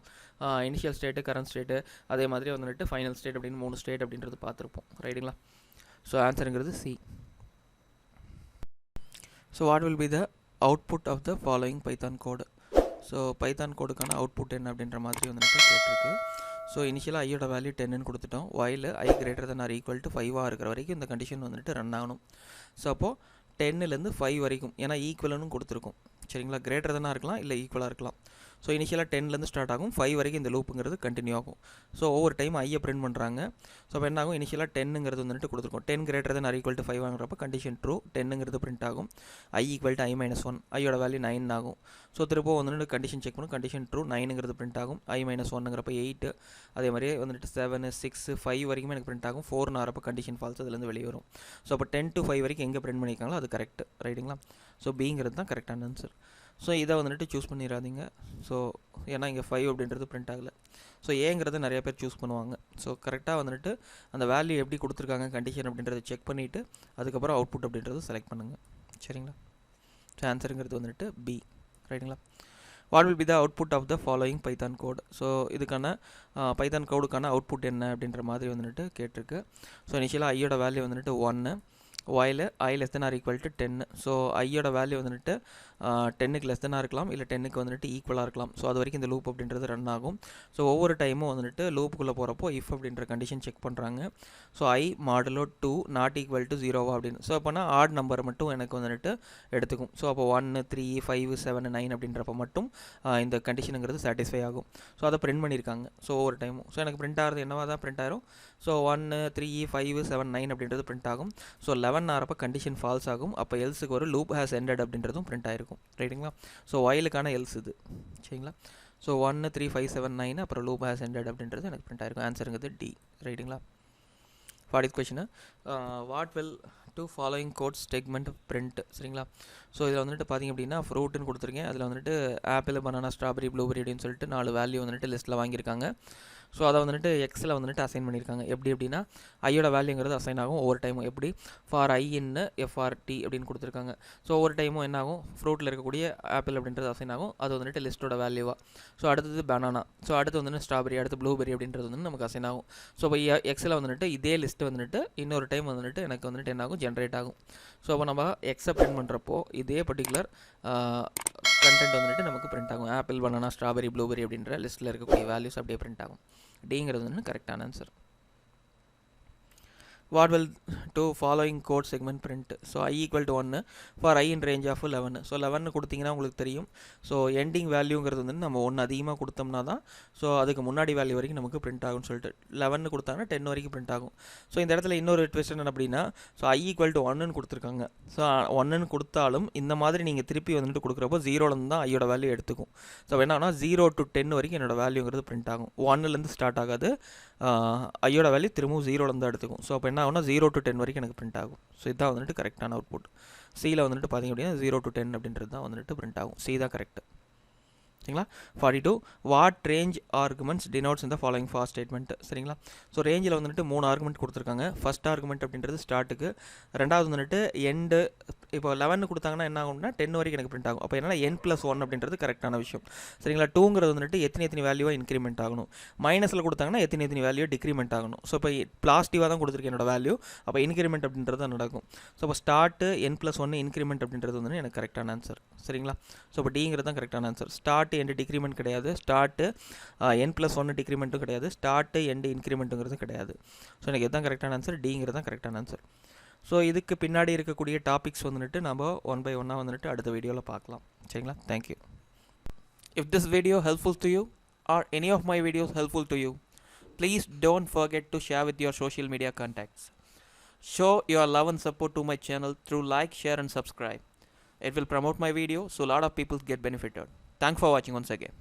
Speaker 1: இனிஷியல் ஸ்டேட்டு, கரண்ட் ஸ்டேட்டு, அதே மாதிரி வந்துட்டு ஃபைனல் ஸ்டேட் அப்படின்னு 3 ஸ்டேட் அப்படின்றது பார்த்துருப்போம் ரைட்டுங்களா. ஸோ ஆன்சருங்கிறது C. So what will be the output of the following python code. So python கோடுக்கான அவுட்புட் என்ன அப்படின்ற மாதிரி வந்துட்டு கேட்டிருக்கு. ஸோ இனிஷியலாக ஐயோட வேல்யூ 10ன்னு கொடுத்துட்டோம். While I greater than or equal to 5 இருக்கிற வரைக்கும் இந்த கண்டிஷன் வந்துட்டு ரன் ஆகணும். ஸோ அப்போது 10லேருந்து 5 வரைக்கும் ஏன்னா ஈக்குவல்னு கொடுத்துருக்கோம் சரிங்களா. கிரேட்டர் தானாக இருக்கலாம் இல்லை ஈக்குவலாக இருக்கலாம். ஸோ இனிஷியலாக 10லேருந்து ஸ்டார்ட் ஆகும், 5 வரைக்கும் இந்த லூப்புங்கிறது கண்டினியூ ஆகும். ஸோ ஒவ்வொரு டைம் ஐயை பிரிண்ட் பண்ணுறாங்க. ஸோ அப்போ என்ன ஆகும், இனிஷியலாக 10ங்கிறது வந்துட்டு கொடுத்துருக்கோம். 10 greater than or equal to 5 வாங்குறப்ப கண்டிஷன் ட்ரூ, 10ங்கிறது பிரிண்ட் ஆகும். I equal to I-1, ஐயோட வேல்யூ 9 ஆகும். ஸோ திரும்ப வந்துட்டு கண்டிஷன் செக் பண்ணும், கண்டிஷன் ட்ரூ, 9ங்கிறது பிரிண்ட் ஆகும். I-1ங்கிறப்ப 8, அதே மாதிரியே வந்துட்டு 7, 6, 5 வரைக்கும் எனக்கு பிரிண்ட் ஆகும். 4 ஆகிறப்ப கண்டிஷன் ஃபால்ஸ், அதுலேருந்து வெளியே வரும். ஸோ அப்போ 10 to 5 வரைக்கும் எங்கே பிரிண்ட் பண்ணியிருக்காங்களோ அது கரெக்ட், ரைட்டுங்களா? ஸோ பிங்கிறது தான் கரெக்டான ஆன்சர். ஸோ இதை வந்துட்டு சூஸ் பண்ணிடாதீங்க. ஸோ ஏன்னா இங்கே 5 அப்படின்றது பிரிண்ட் ஆகலை. ஸோ ஏங்கிறத நிறைய பேர் சூஸ் பண்ணுவாங்க. ஸோ கரெக்டாக வந்துட்டு அந்த வேல்யூ எப்படி கொடுத்துருக்காங்க கண்டிஷன் அப்படின்றத செக் பண்ணிவிட்டு அதுக்கப்புறம் அவுட்புட் அப்படின்றது செலக்ட் பண்ணுங்கள், சரிங்களா? ஸோ ஆன்சருங்கிறது வந்துட்டு பி, ரைட்டுங்களா? What will be the output of the following Python code. So இதுக்கான பைத்தான் கோடுக்கான அவுட்புட் என்ன அப்படின்ற மாதிரி வந்துட்டு கேட்டிருக்கு. ஸோ இனிஷியலாக ஐயோட வேல்யூ வந்துட்டு 1, while I less than or equal to 10. So ஐயோட வேல்யூ வந்துட்டு 10க்கு லெஸ் தென்னாக இருக்கலாம், இல்லை 10க்கு வந்துட்டு ஈக்குவலாக இருக்கலாம். ஸோ அது வரைக்கும் இந்த லூப் அப்படின்றது ரன் ஆகும். ஸோ ஒவ்வொரு டைமும் வந்துட்டு லூப்புக்குள்ளே போகிறப்போ இஃப் அப்படின்ற கண்டிஷன் செக் பண்ணுறாங்க. So I modulo 2 not equal to 0 அப்படின்னு. ஸோ அப்போனா ஆட் நம்பர் மட்டும் எனக்கு வந்துட்டு எடுத்துக்கும். ஸோ அப்போ 1, 3, 5, 7, 9 அப்படின்றப்ப மட்டும் இந்த கண்டிஷனுங்கிறது சாட்டிஸ்ஃபை ஆகும். ஸோ அதை பிரிண்ட் பண்ணியிருக்காங்க. ஸோ ஒவ்வொரு டைமும் ஸோ எனக்கு பிரிண்ட் ஆகிறது என்னவா தான் பிரிண்ட் ஆயிரும். ஸோ 1, 3, 5, 7, 9 அப்படின்றது பிரிண்ட் ஆகும். ஸோ 11 ஆகிறப்ப கண்டிஷன் ஃபால்ஸ் ஆகும். அப்போ எல்ஸுக்கு ஒரு லூப் ஹேஸ் எண்டட் அப்படின்றதும் பிரிண்ட் ஆயிருக்கும், ரைட்டுங்களா? ஸோ ஒயிலுக்கான எல்ஸ் இது, சரிங்களா? ஸோ 1, 3, 5, 7, 9 அப்புறம் லூப் ஹேஸ் எண்டட் அப்படின்றது எனக்கு பிரிண்ட் ஆயிருக்கும். ஆன்சருங்கிறது டி, ரைட்டுங்களா? 40th question, what will do following code statement print, சரிங்களா? ஸோ இதில் வந்துட்டு பார்த்திங்க அப்படின்னா ஃப்ரூட்டுன்னு கொடுத்துருக்கேன். அதில் வந்துட்டு ஆப்பிள், பனானா, ஸ்ட்ராபெரி, ப்ளூபெரி அப்படின்னு சொல்லிட்டு 4 வேல்யூ வந்துட்டு லிஸ்ட்டில் வாங்கியிருக்காங்க. ஸோ அதை வந்துட்டு எக்ஸில் வந்துட்டு அசைன் பண்ணியிருக்காங்க. எப்படி அப்படின்னா ஐயோட வேல்யூங்கிறது அசைன் ஆகும் ஒவ்வொரு டைமும். எப்படி ஃபார் ஐ இன் எஃப்ஆர்டி அப்படின்னு கொடுத்துருக்காங்க. ஸோ ஒவ்வொரு டைமும் என்ன ஆகும், ஃப்ரூட்டில் இருக்கக்கூடிய ஆப்பிள் அப்படின்றது அசைன் ஆகும். அது வந்துட்டு லிஸ்ட்டோட வேல்யூவாக. ஸோ அடுத்தது பனானா, ஸோ அடுத்து வந்துட்டு ஸ்ட்ராபெரி, அடுத்து ப்ளூபெரி அப்படின்றது வந்து நமக்கு அசைன் ஆகும். ஸோ இப்போ எக்ஸில் வந்துட்டு இதே லிஸ்ட்டு வந்துட்டு இன்னொரு டைம் வந்துட்டு எனக்கு வந்துட்டு என்ன ஆகும், ஜென்ரேட் ஆகும். ஸோ அப்போ நம்ம எக்ஸை பிரிண்ட் பண்ணுறப்போ இதே பர்டிகுலர் கண்டென்ட் வந்துட்டு நமக்கு பிரிண்ட் ஆகும். ஆப்பிள், பனானா, ஸ்ட்ராபெரி, ப்ளூபெரி அப்படின்ற லிஸ்ட்டில் இருக்கக்கூடிய வேல்யூஸ் அப்படியே பிரிண்ட் ஆகும். டிங்கிறது வந்து கரெக்டான answer. what will to following code segment print. So I equal to 1 for I in range of 11. So 11 கொடுத்தீங்கன்னா உங்களுக்கு தெரியும். ஸோ எண்டிங் வேல்யூங்கிறது வந்து நம்ம 1 அதிகமாக கொடுத்தோம்னா தான் ஸோ அதுக்கு முன்னாடி வேல்யூ வரைக்கும் நமக்கு பிரிண்ட் ஆகும்னு சொல்லிட்டு 11 கொடுத்தாங்கன்னா 10 வரைக்கும் பிரிண்ட் ஆகும். ஸோ இந்த இடத்துல இன்னொரு ட்விஸ்ட் என்ன அப்படின்னா, ஸோ I equal to 1ன்னு கொடுத்துருக்காங்க. ஸோ 1ன்னு கொடுத்தாலும் இந்த மாதிரி நீங்கள் திருப்பி வந்துட்டு கொடுக்குறப்போ 0லேருந்து தான் ஐயோட வேல்யூ எடுத்துக்கும். ஸோ என்னன்னா 0 to 10 வரைக்கும் என்னோட வேல்யூங்கிறது பிரிண்ட் ஆகும். 1லேருந்து ஸ்டார்ட் ஆகாது, ஐயோட வேல்யூ திரும்பவும் 0லேருந்து எடுத்துக்கும். ஸோ அப்போ என்ன ஆகும்னா 0 to 10 வரைக்கும் எனக்கு பிரிண்ட் ஆகும். ஸோ இதுதான் வந்துட்டு கரெக்டான அவுட்புட். சியில் வந்துட்டு பார்த்திங்க அப்படின்னா 0 to 10 அப்படின்றது தான் வந்துட்டு பிரிண்ட் ஆகும். சி தான் கரெக்ட், சரிங்களா? 42 வாட் ரேஞ்ச் ஆர்குமெண்ட்ஸ் டினோட்ஸ் இந்த ஃபாலோயிங் ஃபார் ஸ்டேட்மெண்ட், சரிங்களா? ஸோ ரேஞ்சில் வந்துட்டு 3 ஆர்குமெண்ட் கொடுத்துருக்காங்க. ஃபர்ஸ்ட் ஆர்குமெண்ட் அப்படின்றது ஸ்டார்ட்டுக்கு, ரெண்டாவது வந்துட்டு எண்டு. இப்போ 11 கொடுத்தாங்கன்னா என்ன ஆகும்னா 10 வரைக்கும் எனக்கு பிரிண்ட் ஆகும். அப்போ என்னன்னா n+1 அப்படின்றது கரெக்டான விஷயம், சரிங்களா? 2ங்கிறது வந்துட்டு எத்தனை வேல்யூவாக இன்க்ரிமெண்ட் ஆகணும். மைனஸில் கொடுத்தாங்கன்னா எத்தனை வேல்யூ டிக்ரிமெண்ட் ஆகணும். ஸோ இப்போ பாசிட்டிவாக தான் கொடுத்துருக்கேன் என்னோட வேல்யூ, அப்போ இன்க்ரிமெண்ட் அப்படின்றது தான் நடக்கும். ஸோ இப்போ ஸ்டார்ட்டு n+1 இன்க்ரிமெண்ட் அப்படின்றது வந்து எனக்கு கரெக்டான ஆன்சர், சரிங்களா? ஸோ இப்போ டிங்கிறது தான் கரெக்டான ஆன்சர். ஸ்டார்ட் எண்டு டிக்ரிமெண்ட் கிடையாது, ஸ்டார்ட்டு n+1 டிக்ரிமெண்ட்டும் கிடையாது, ஸ்டார்ட்டு எண்டு இன்க்ரிமெண்ட்டுங்கிறது கிடையாது. ஸோ எனக்கு எதுதான் கரெக்டான ஆன்சர், டிங்கிறது தான் கரெக்டான ஆன்சர். ஸோ இதுக்கு பின்னாடி இருக்கக்கூடிய டாபிக்ஸ் வந்துட்டு நம்ம 1 by 1 வந்துட்டு அடுத்த வீடியோவில் பார்க்கலாம், சரிங்களா? Thank you. If this video helpful to you or any of my videos helpful to you, please don't forget to share with your social media contacts. Show your love and support to my channel through like, share and subscribe. It will promote my video so a lot of people get benefited. Thanks for watching once again.